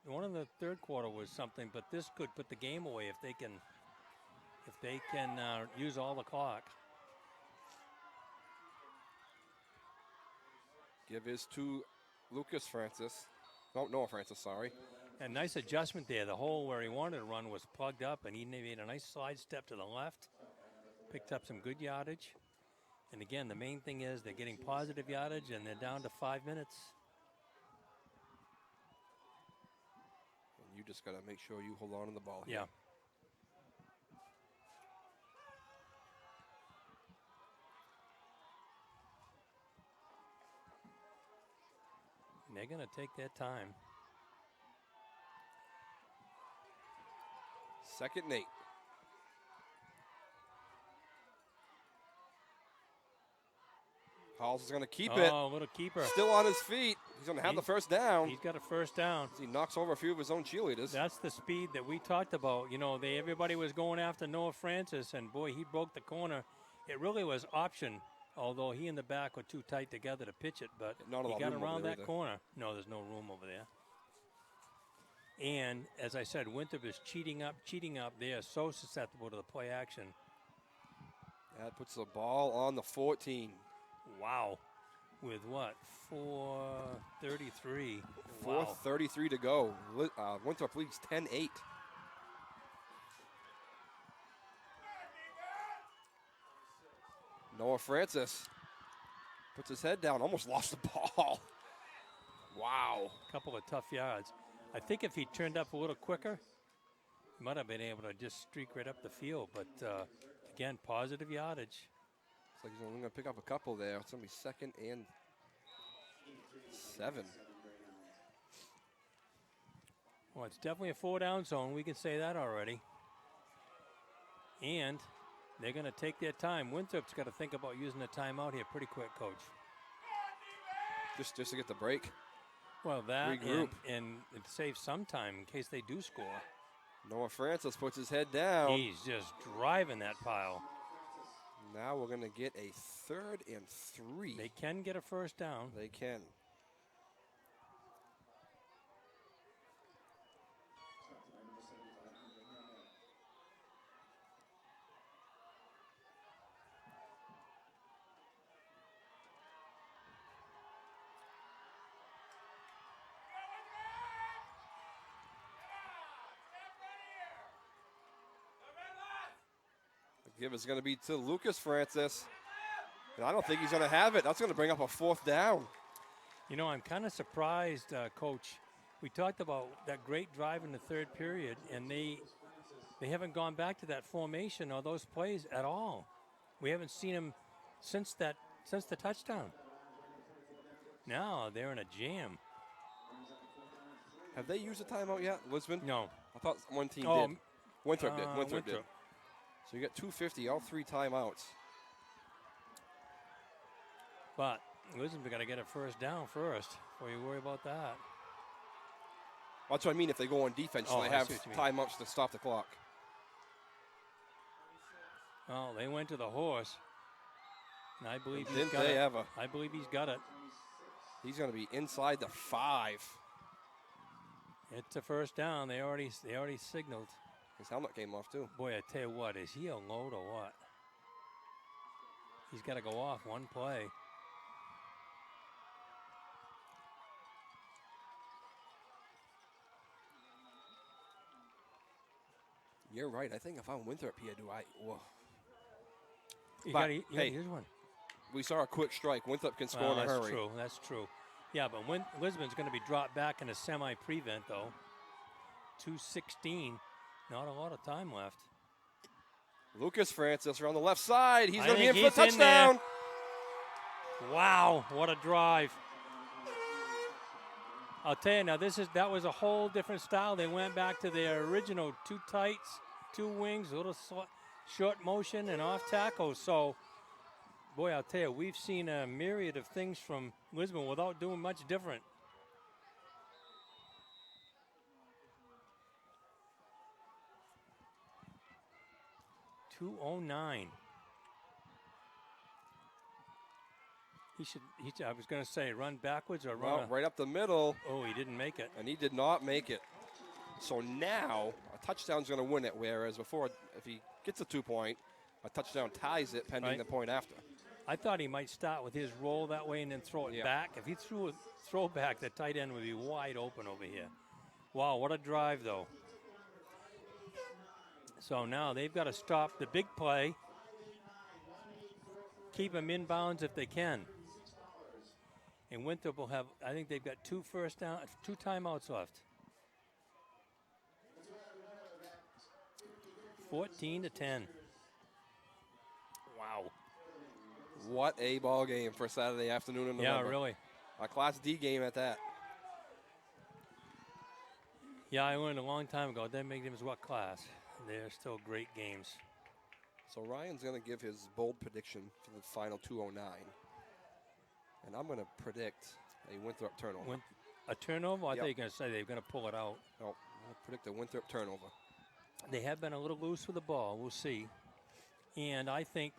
One of the third quarter was something, but this could put the game away if they can use all the clock. Give his to Lucas Francis. No, Noah Francis, sorry. A nice adjustment there. The hole where he wanted to run was plugged up, and he made a nice slide step to the left. Picked up some good yardage. And again, the main thing is they're getting positive yardage, and they're down to 5 minutes. And you just got to make sure you hold on to the ball. Yeah. And they're going to take their time. 2nd and 8. Halls is going to keep it. Oh, little keeper. Still on his feet. He's going to have the first down. He's got a first down. He knocks over a few of his own cheerleaders. That's the speed that we talked about. You know, everybody was going after Noah Francis, and boy, he broke the corner. It really was option, although he and the back were too tight together to pitch it, but he got around that corner. No, there's no room over there. And as I said, Winthrop is cheating up. They are so susceptible to the play action. That puts the ball on the 14. Wow. With what? 4:33. 4:33 to go. Winthrop leads 10-8. Noah Francis puts his head down, almost lost the ball. Wow. A couple of tough yards. I think if he turned up a little quicker, he might have been able to just streak right up the field. But, again, positive yardage. Looks like he's only going to pick up a couple there. It's going to be 2nd and 7. Well, it's definitely a 4-down zone. We can say that already. And they're going to take their time. Winthrop's got to think about using a timeout here pretty quick, Coach. Just to get the break. Well, that regroup. And it saves some time in case they do score. Noah Francis puts his head down. He's just driving that pile. Now we're going to get a 3rd and 3. They can get a first down. They can. Give is going to be to Lucas Francis. And I don't think he's going to have it. That's going to bring up a 4th down. You know, I'm kind of surprised, Coach. We talked about that great drive in the 3rd period, and they haven't gone back to that formation or those plays at all. We haven't seen them since the touchdown. Now they're in a jam. Have they used a timeout yet, Lisbon? No. I thought one team did. Winthrop did. Winthrop did. So you got 2:50, all 3 timeouts. But Lisbon's got to get a first down first before you worry about that. That's what I mean if they go on defense, so they have timeouts to stop the clock. Oh, they went to the horse. And I believe he's Didn't got they it. ever? I believe he's got it. He's going to be inside the 5. It's a first down. They already signaled. His helmet came off, too. Boy, I tell you what, is he a load or what? He's got to go off one play. You're right. I think if I'm Winthrop here, whoa. Here's one. We saw a quick strike. Winthrop can score in a hurry. That's true. Yeah, but Lisbon's going to be dropped back in a semi-prevent, though. 2:16 Not a lot of time left. Lucas Francis around the left side. He's going to be in for he's the touchdown. Wow, what a drive. I'll tell you now, that was a whole different style. They went back to their original 2 tights, 2 wings, a little short motion and off tackle. So, boy, I'll tell you, we've seen a myriad of things from Lisbon without doing much different. .209. I was going to say run backwards or run. Right up the middle. Oh, he didn't make it. And he did not make it. So now a touchdown's going to win it, whereas before, if he gets a 2-point, a touchdown ties it pending the point after. I thought he might start with his roll that way and then throw it back. If he threw a throw back, the tight end would be wide open over here. Wow, what a drive, though. So now they've got to stop the big play, keep them in bounds if they can. And Winthrop will have, I think they've got 2 timeouts left. 14-10. Wow. What a ball game for Saturday afternoon in November. Yeah, really. A Class D game at that. Yeah, I learned a long time ago. They make them as what class? They're still great games. So Ryan's going to give his bold prediction for the final 209. And I'm going to predict a Winthrop turnover. A turnover? I thought you were going to say they were going to pull it out. No, I'm going to predict a Winthrop turnover. They have been a little loose with the ball. We'll see. And I think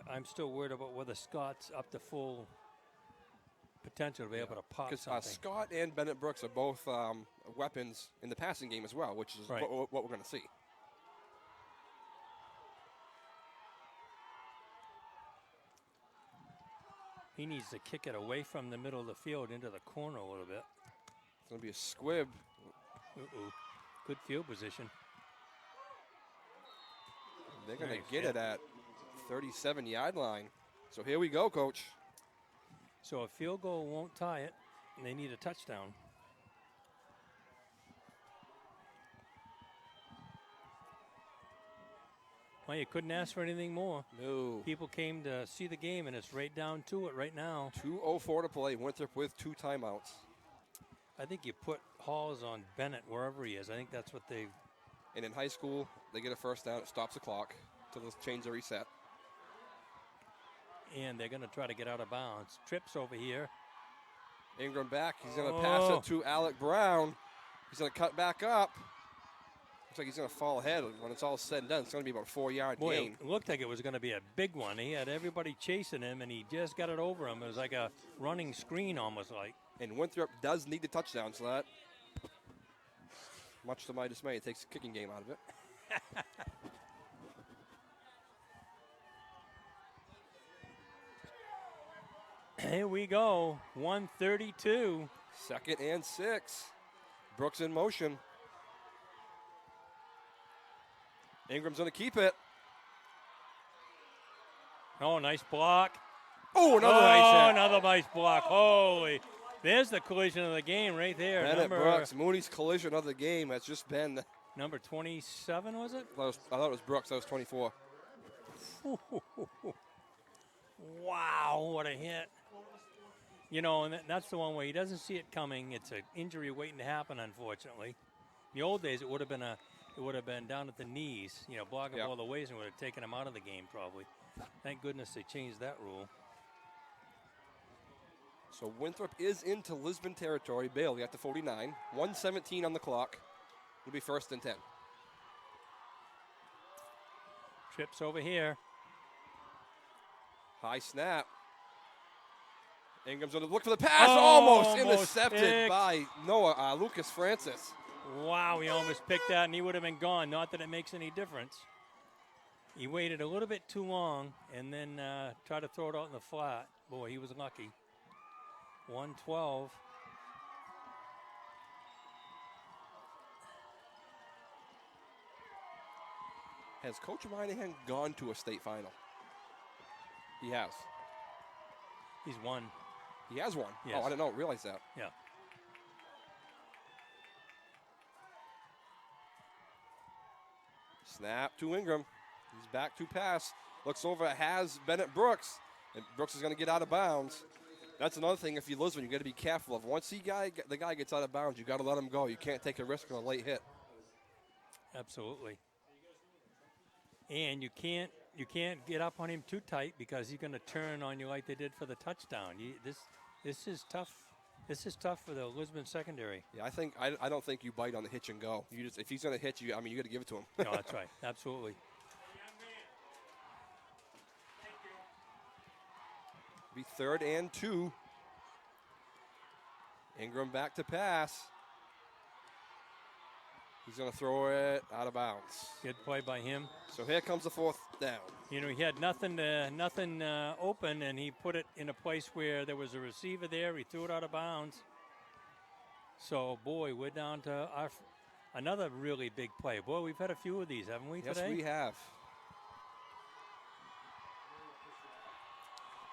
I'm still worried about whether Scott's up to full potential to be able to pop something. Because Scott and Bennett Brooks are both weapons in the passing game as well, which is what we're going to see. He needs to kick it away from the middle of the field into the corner a little bit. It's going to be a squib. Good field position. They're going to get it at 37-yard line. So here we go, Coach. So a field goal won't tie it, and they need a touchdown. Well, you couldn't ask for anything more. No. People came to see the game, and it's right down to it right now. 2:04 to play. Winthrop with 2 timeouts. I think you put Halls on Bennett wherever he is. I think that's what they. And in high school, they get a first down. It stops the clock until the chains are reset. And they're going to try to get out of bounds. Trips over here. Ingram back. He's going to pass it to Alec Brown. He's going to cut back up. Looks like he's going to fall ahead when it's all said and done. It's going to be about a 4-yard gain. It looked like it was going to be a big one. He had everybody chasing him, and he just got it over him. It was like a running screen almost like. And Winthrop does need the touchdown, so that, much to my dismay, it takes the kicking game out of it. Here we go, 132. 2nd and 6. Brooks in motion. Ingram's going to keep it. Oh, nice block. Oh, another nice block. Holy. There's the collision of the game right there. Bennett Brooks, Mooney's collision of the game has just been. Number 27, was it? I thought it was Brooks. That was 24. Wow, what a hit. You know, and that's the one where he doesn't see it coming. It's an injury waiting to happen, unfortunately. In the old days, it would have been down at the knees, you know, blocking all the ways and would have taken him out of the game probably. Thank goodness they changed that rule. So Winthrop is into Lisbon territory. Bailey at the 49. 1:17 on the clock. It'll be 1st and 10. Trips over here. High snap. Ingram's going to look for the pass. Almost intercepted by Lucas Francis. Wow, he almost picked that, and he would have been gone. Not that it makes any difference. He waited a little bit too long and then tried to throw it out in the flat. Boy, he was lucky. 112. Has Coach Moynihan gone to a state final? He has. He's won. He has won? Yes. Oh, I didn't realize that. Yeah. Snap to Ingram. He's back to pass. Looks over, has Bennett Brooks. And Brooks is going to get out of bounds. That's another thing if you Lisbon, you got to be careful of. Once the guy gets out of bounds, you got to let him go. You can't take a risk on a late hit. Absolutely. And you can't get up on him too tight because he's going to turn on you like they did for the touchdown. This is tough. This is tough for the Lisbon secondary. Yeah, I don't think you bite on the hitch and go. You just if he's going to hit you, I mean you got to give it to him. No, that's right. Absolutely. Be 3rd and 2. Ingram back to pass. He's going to throw it out of bounds. Good play by him. So here comes the 4th down. You know, he had nothing open, and he put it in a place where there was a receiver there. He threw it out of bounds. So, boy, we're down to another really big play. Boy, we've had a few of these, haven't we, today? Yes, we have.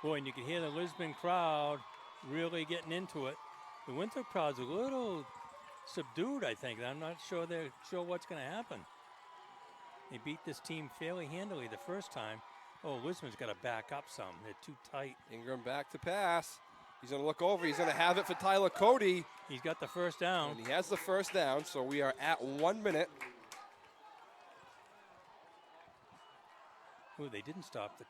Boy, and you can hear the Lisbon crowd really getting into it. The Winthrop crowd's a little subdued, I think. I'm not sure they're sure what's going to happen. They beat this team fairly handily the first time. Oh, Lisbon's got to back up some. They're too tight. Ingram back to pass. He's going to look over. He's going to have it for Tyler Cody. He's got the first down. And he has the first down, so we are at 1 minute. Oh, they didn't stop the...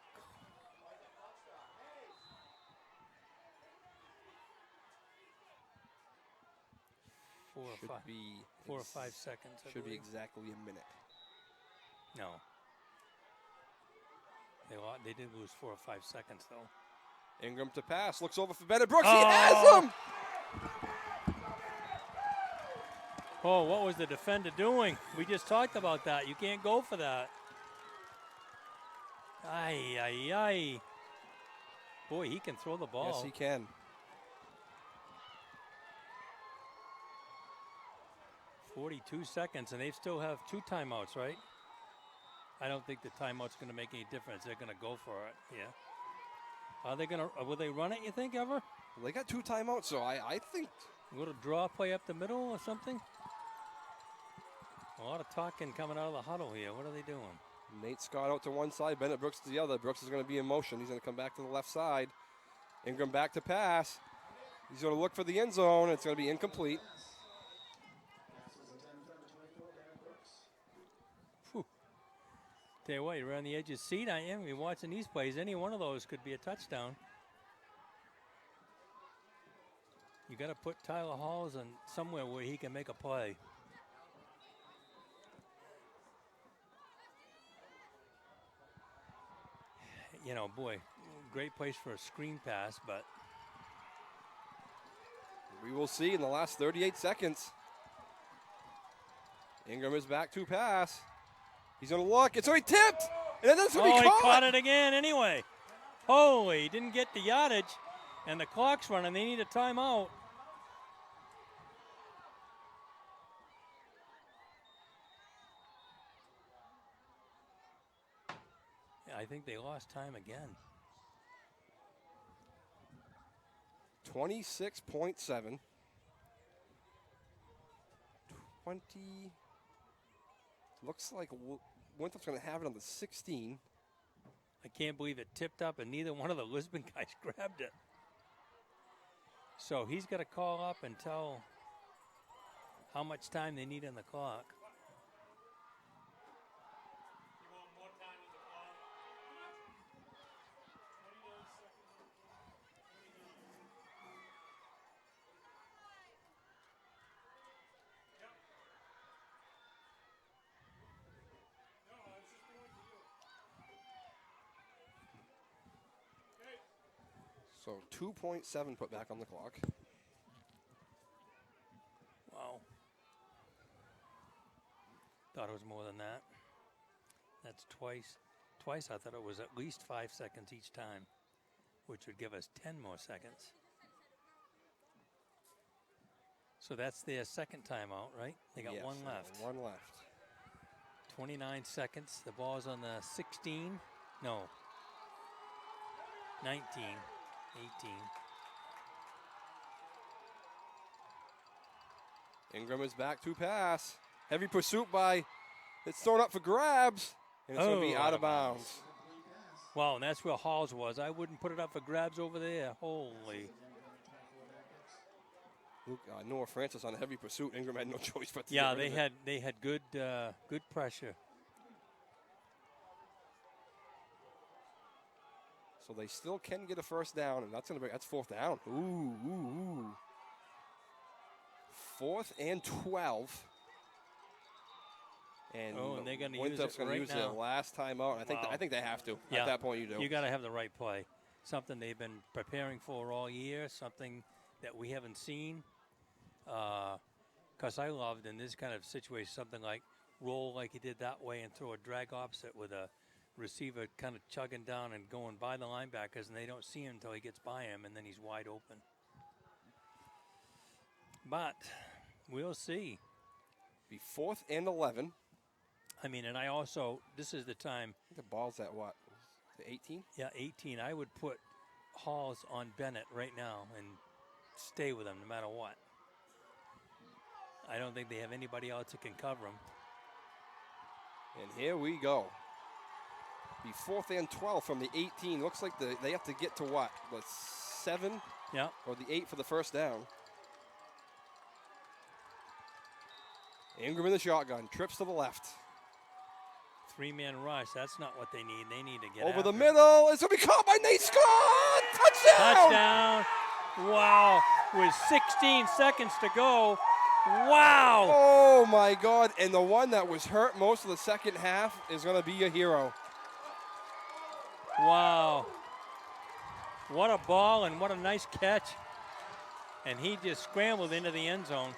Four or five seconds. Should be exactly a minute. No. They did lose 4 or 5 seconds, though. Ingram to pass. Looks over for Bennett Brooks. Oh. He has him! Oh, what was the defender doing? We just talked about that. You can't go for that. Ay, ay, ay. Boy, he can throw the ball. Yes, he can. 42 seconds, and they still have 2 timeouts, right? I don't think the timeout's going to make any difference. They're going to go for it, yeah. Are they going to, will they run it, you think, ever? Well, they got 2 timeouts, so I think. A little draw play up the middle or something? A lot of talking coming out of the huddle here. What are they doing? Nate Scott out to one side, Bennett Brooks to the other. Brooks is going to be in motion. He's going to come back to the left side. Ingram back to pass. He's going to look for the end zone. It's going to be incomplete. Tell you what, you're on the edge of your seat. I am. You're watching these plays. Any one of those could be a touchdown. You got to put Tyler Halls in somewhere where he can make a play. You know, boy, great place for a screen pass, but we will see in the last 38 seconds. Ingram is back to pass. He's going to look. It's already tipped. And then that's going to be caught. He caught it again anyway. Holy, he didn't get the yardage. And the clock's running. They need a timeout. Yeah, I think they lost time again. 26.7. 20. Looks like Winthrop's going to have it on the 16. I can't believe it tipped up and neither one of the Lisbon guys grabbed it. So he's got to call up and tell how much time they need on the clock. So 2.7 put back on the clock. Wow. Thought it was more than that. That's twice. Twice I thought it was at least 5 seconds each time, which would give us 10 more seconds. So that's their second timeout, right? They got one left. One left. 29 seconds. The ball's on the 16. No. 19. 18. Ingram is back to pass. Heavy pursuit by It's thrown up for grabs, and it's going to be out of bounds. Wow, and that's where Halls was. I wouldn't put it up for grabs over there. Holy. Noah Francis on a heavy pursuit. Ingram had no choice but to Yeah, get rid of they had good pressure. So they still can get a first down, and that's fourth down. Ooh. 4th and 12. And they're going to Winthrop's going to use their last timeout. I think they have to. Yeah. At that point, you do. You got to have the right play. Something they've been preparing for all year. Something that we haven't seen. Because I loved in this kind of situation something like roll like he did that way and throw a drag opposite with a receiver kind of chugging down and going by the linebackers, and they don't see him until he gets by him, and then he's wide open. But we'll see. Be 4th and 11. I mean, and I also, this is the time. The ball's at what? 18? Yeah, 18. I would put Halls on Bennett right now and stay with him no matter what. I don't think they have anybody else that can cover him. And here we go. Be 4th and 12 from the 18. Looks like they have to get to what? The 7? Yeah. Or the 8 for the first down. Ingram in the shotgun. Trips to the left. 3-man rush. That's not what they need. They need to get over the middle. It's going to be caught by Nate Scott. Touchdown! Touchdown. Wow. With 16 seconds to go. Wow. Oh, my God. And the one that was hurt most of the second half is going to be a hero. Wow. What a ball and what a nice catch. And he just scrambled into the end zone.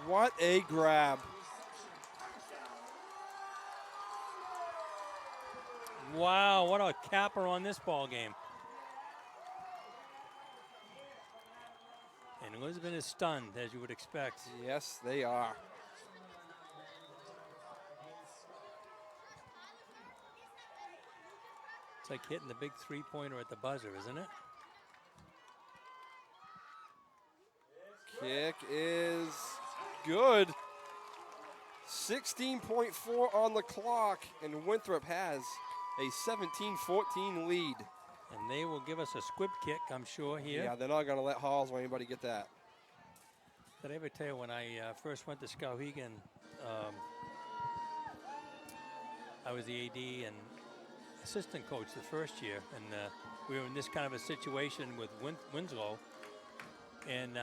What a grab. Wow, what a capper on this ball game. And Lisbon is stunned, as you would expect. Yes, they are. It's like hitting the big three-pointer at the buzzer, isn't it? Kick is good. 16.4 on the clock, and Winthrop has a 17-14 lead. And they will give us a squib kick, I'm sure, here. Yeah, they're not going to let Halls or anybody get that. Did I ever tell you when I first went to Skowhegan, I was the AD and assistant coach the first year, and we were in this kind of a situation with Winslow, and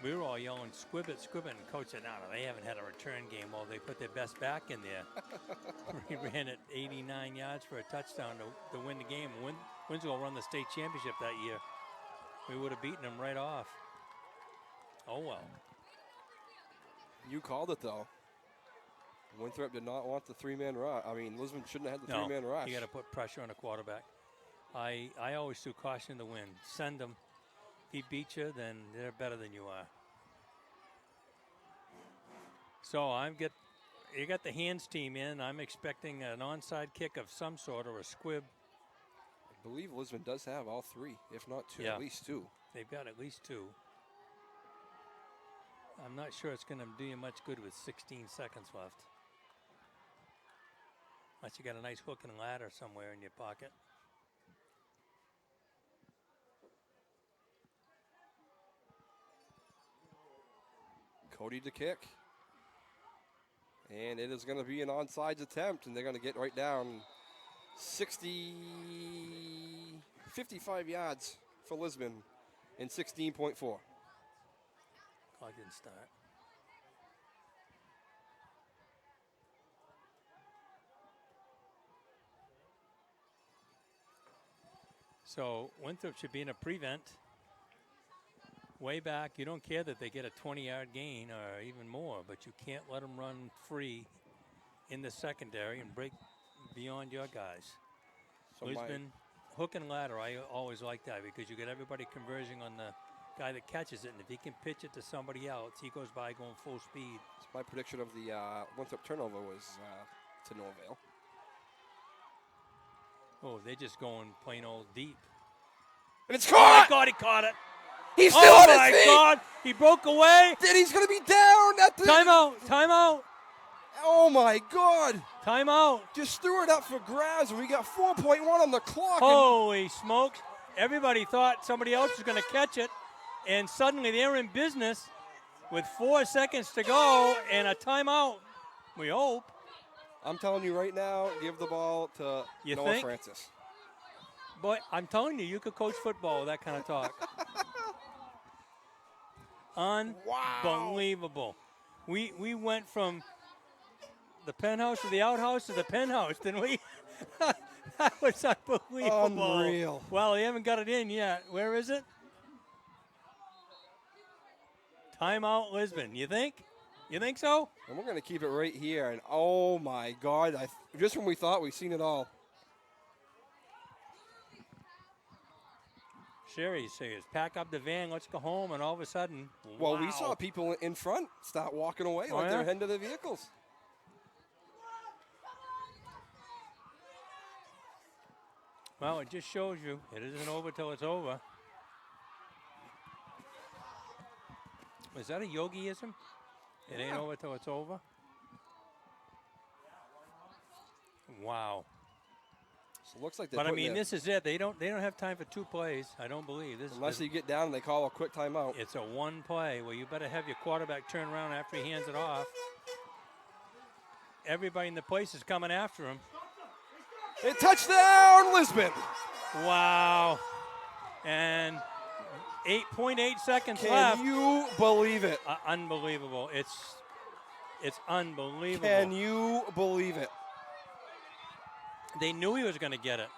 we were all yelling, "Squib it, squib it," and coach said, no, they haven't had a return game. Well, they put their best back in there. We ran it 89 yards for a touchdown to win the game. Winslow won the state championship that year. We would have beaten them right off. Oh, well. You called it, though. Winthrop did not want the three-man rush. I mean, Lisbon shouldn't have had the three-man rush. You got to put pressure on a quarterback. I always do caution to win. Send them. If he beats you, then they're better than you are. So you got the hands team in. I'm expecting an onside kick of some sort or a squib. I believe Lisbon does have all three, if not two, yeah. At least two. They've got at least two. I'm not sure it's going to do you much good with 16 seconds left. Unless you got a nice hook and ladder somewhere in your pocket. Cody to kick. And it is going to be an onside attempt, and they're going to get right down 55 yards for Lisbon in 16.4. Clock didn't start. So Winthrop should be in a prevent. Way back, you don't care that they get a 20-yard gain or even more, but you can't let them run free in the secondary and break beyond your guys. So Lisbon, hook and ladder, I always like that because you get everybody converging on the guy that catches it, and if he can pitch it to somebody else, he goes by going full speed. So my prediction of the Winthrop turnover was to no avail. Oh, they're just going plain old deep. And it's caught! Oh, my God, he caught it. He's still on his feet. Oh, my God. He broke away. Then he's going to be down at the... Timeout. Timeout. Oh, my God. Timeout. Just threw it up for grabs, and we got 4.1 on the clock. Holy smokes. Everybody thought somebody else was going to catch it, and suddenly they're in business with 4 seconds to go and a timeout. We hope. I'm telling you right now, give the ball to Noah Francis. Boy, I'm telling you, you could coach football with that kind of talk. Unbelievable. Wow. We went from the penthouse to the outhouse to the penthouse, didn't we? That was unbelievable. Unreal. Well, they haven't got it in yet. Where is it? Timeout, Lisbon. You think? You think so? And we're going to keep it right here. And, oh, my God. Just when we thought we'd seen it all. Sherry says, pack up the van, let's go home, and all of a sudden, well, wow. We saw people in front start walking away they're heading to their vehicles. Well, it just shows you it isn't over till it's over. Is that a yogiism? It ain't over till it's over? Wow. So it looks like but I mean, this is it. They don't have time for 2 plays. I don't believe this. Unless you get down and they call a quick timeout. It's a 1 play. Well, you better have your quarterback turn around after he hands it off. Everybody in the place is coming after him. A touchdown, Lisbon. Wow. And 8.8 seconds left. Can you believe it? Unbelievable. It's unbelievable. Can you believe it? They knew he was going to get it.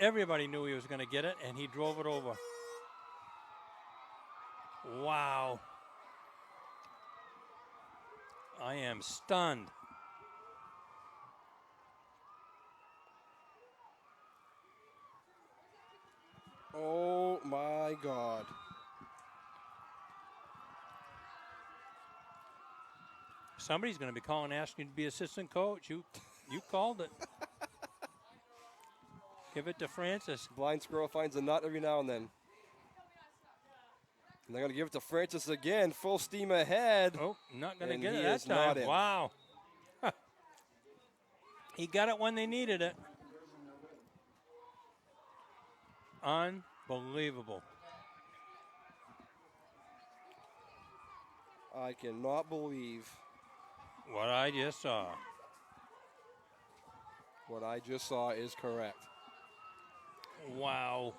Everybody knew he was going to get it, and he drove it over. Wow. I am stunned. Oh, my God. Somebody's going to be calling asking you to be assistant coach. You called it. Give it to Francis. Blind squirrel finds a nut every now and then. And they're going to give it to Francis again. Full steam ahead. Oh, not going to get it that time. Wow. Huh. He got it when they needed it. Unbelievable. I cannot believe what I just saw. What I just saw is correct. Wow.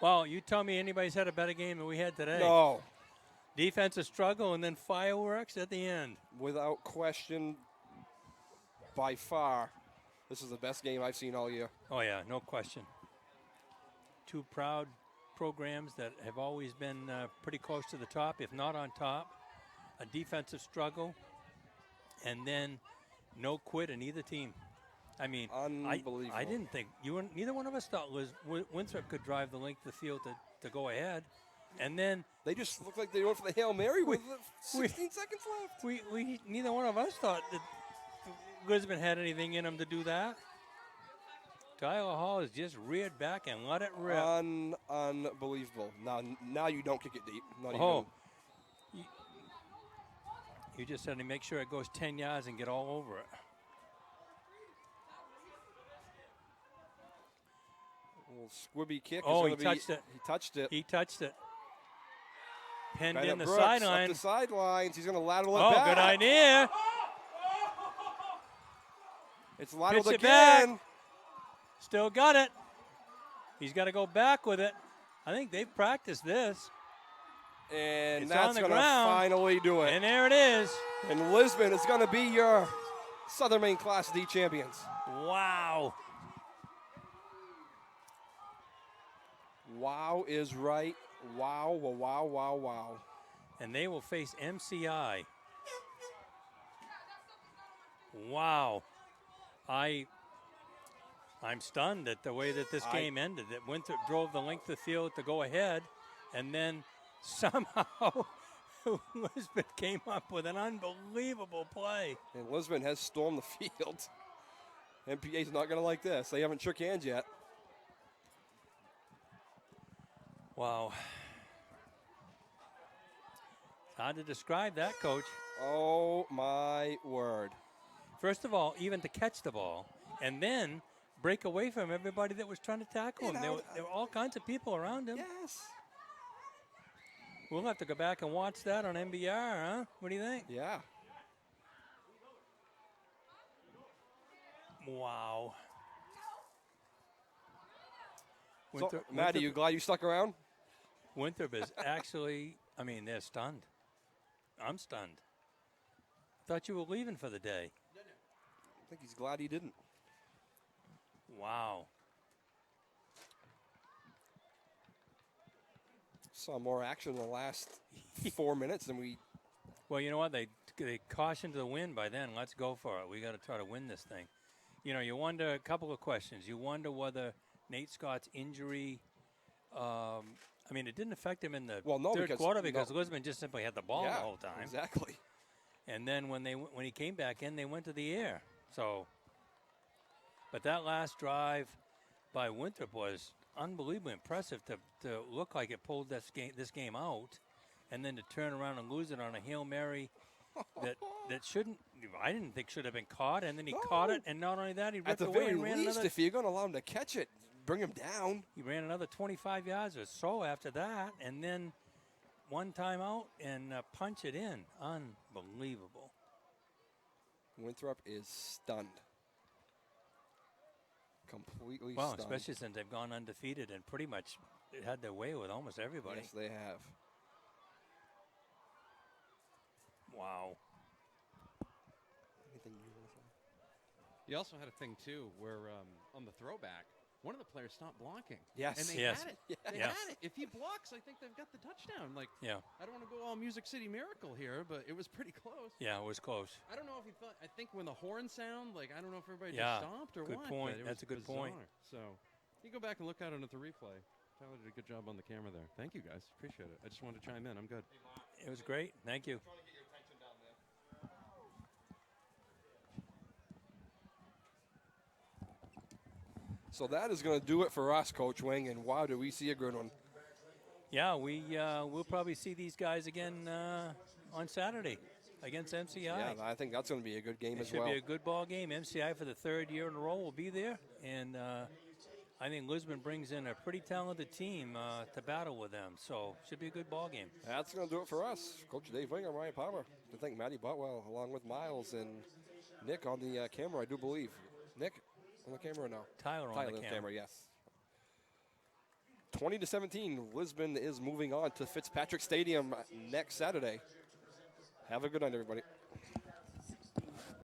Well, you tell me anybody's had a better game than we had today. No. Defensive struggle and then fireworks at the end. Without question, by far, this is the best game I've seen all year. Oh, yeah, no question. 2 proud programs that have always been pretty close to the top, if not on top. A defensive struggle, and then no quit in either team. I mean, unbelievable. I didn't think neither one of us thought Winthrop could drive the length of the field to go ahead, and then they just looked like they went for the Hail Mary with 16 seconds left. We neither one of us thought that Lisbon had anything in them to do that. Tyler Hall has just reared back and let it rip. Unbelievable. Now you don't kick it deep. Not even. You just had to make sure it goes 10 yards and get all over it. Squibby kick. Oh, he touched it. He touched it. He touched it. Pinned in the Brooks, sideline. Up the sidelines. He's going to lateral it back. back. Oh, good idea. It's lateral again. Back. Still got it. He's got to go back with it. I think they've practiced this. And it's that's going to finally do it. And there it is. And Lisbon is going to be your Southern Maine Class D champions. Wow. Wow is right. Wow, wow, wow, wow. And they will face MCI. Wow. I'm stunned at the way that this game ended. That Winthrop drove the length of the field to go ahead, and then somehow Lisbon came up with an unbelievable play. And Lisbon has stormed the field. MPA's not going to like this. They haven't shook hands yet. Wow. It's hard to describe that, Coach. Oh, my word. First of all, even to catch the ball, and then break away from everybody that was trying to tackle him. There were all kinds of people around him. Yes. We'll have to go back and watch that on NBR, huh? What do you think? Yeah. Wow. So, Maddie, you glad you stuck around? Winthrop is actually, I mean, they're stunned. I'm stunned. Thought you were leaving for the day. I think he's glad he didn't. Wow. Saw more action in the last 4 minutes than we. Well, you know what? They cautioned the wind by then. Let's go for it. We got to try to win this thing. You know, you wonder a couple of questions. You wonder whether Nate Scott's injury. I mean, it didn't affect him in the third quarter because Lisbon just simply had the ball the whole time. Exactly. And then when he came back in, they went to the air. So, but that last drive by Winthrop was unbelievably impressive to look like it pulled this game out, and then to turn around and lose it on a Hail Mary that shouldn't. I didn't think should have been caught, and then he caught it, and not only that, he ripped away and ran another. At the very least, if you're going to allow him to catch it, bring him down. He ran another 25 yards or so after that, and then one timeout and punch it in. Unbelievable. Winthrop is stunned. Completely well, stunned. Especially since they've gone undefeated and pretty much had their way with almost everybody. Yes, they have. Wow. Anything you want to say? You also had a thing, too, where on the throwback, one of the players stopped blocking. Yes. And they had it. They had it. If he blocks, I think they've got the touchdown. Like, I don't want to go all Music City Miracle here, but it was pretty close. Yeah, it was close. I don't know if he thought, I think when the horn sound, like, I don't know if everybody just stopped or good what. Point. That's a good point. So you go back and look at it at the replay. Tyler did a good job on the camera there. Thank you, guys. Appreciate it. I just wanted to chime in. I'm good. It was great. Thank you. So that is going to do it for us, Coach Wing, and wow, do we see a good one. Yeah, we'll probably see these guys again on Saturday against MCI. Yeah, I think that's going to be a good game as well. It should be a good ball game. MCI for the third year in a row will be there, and I think Lisbon brings in a pretty talented team to battle with them, so should be a good ball game. That's going to do it for us. Coach Dave Wing and Ryan Palmer. I think Matty Butwell, along with Miles and Nick on the camera, I do believe. Nick? On the camera now. Tyler on the camera, yes. 20-17, Lisbon is moving on to Fitzpatrick Stadium next Saturday. Have a good night, everybody.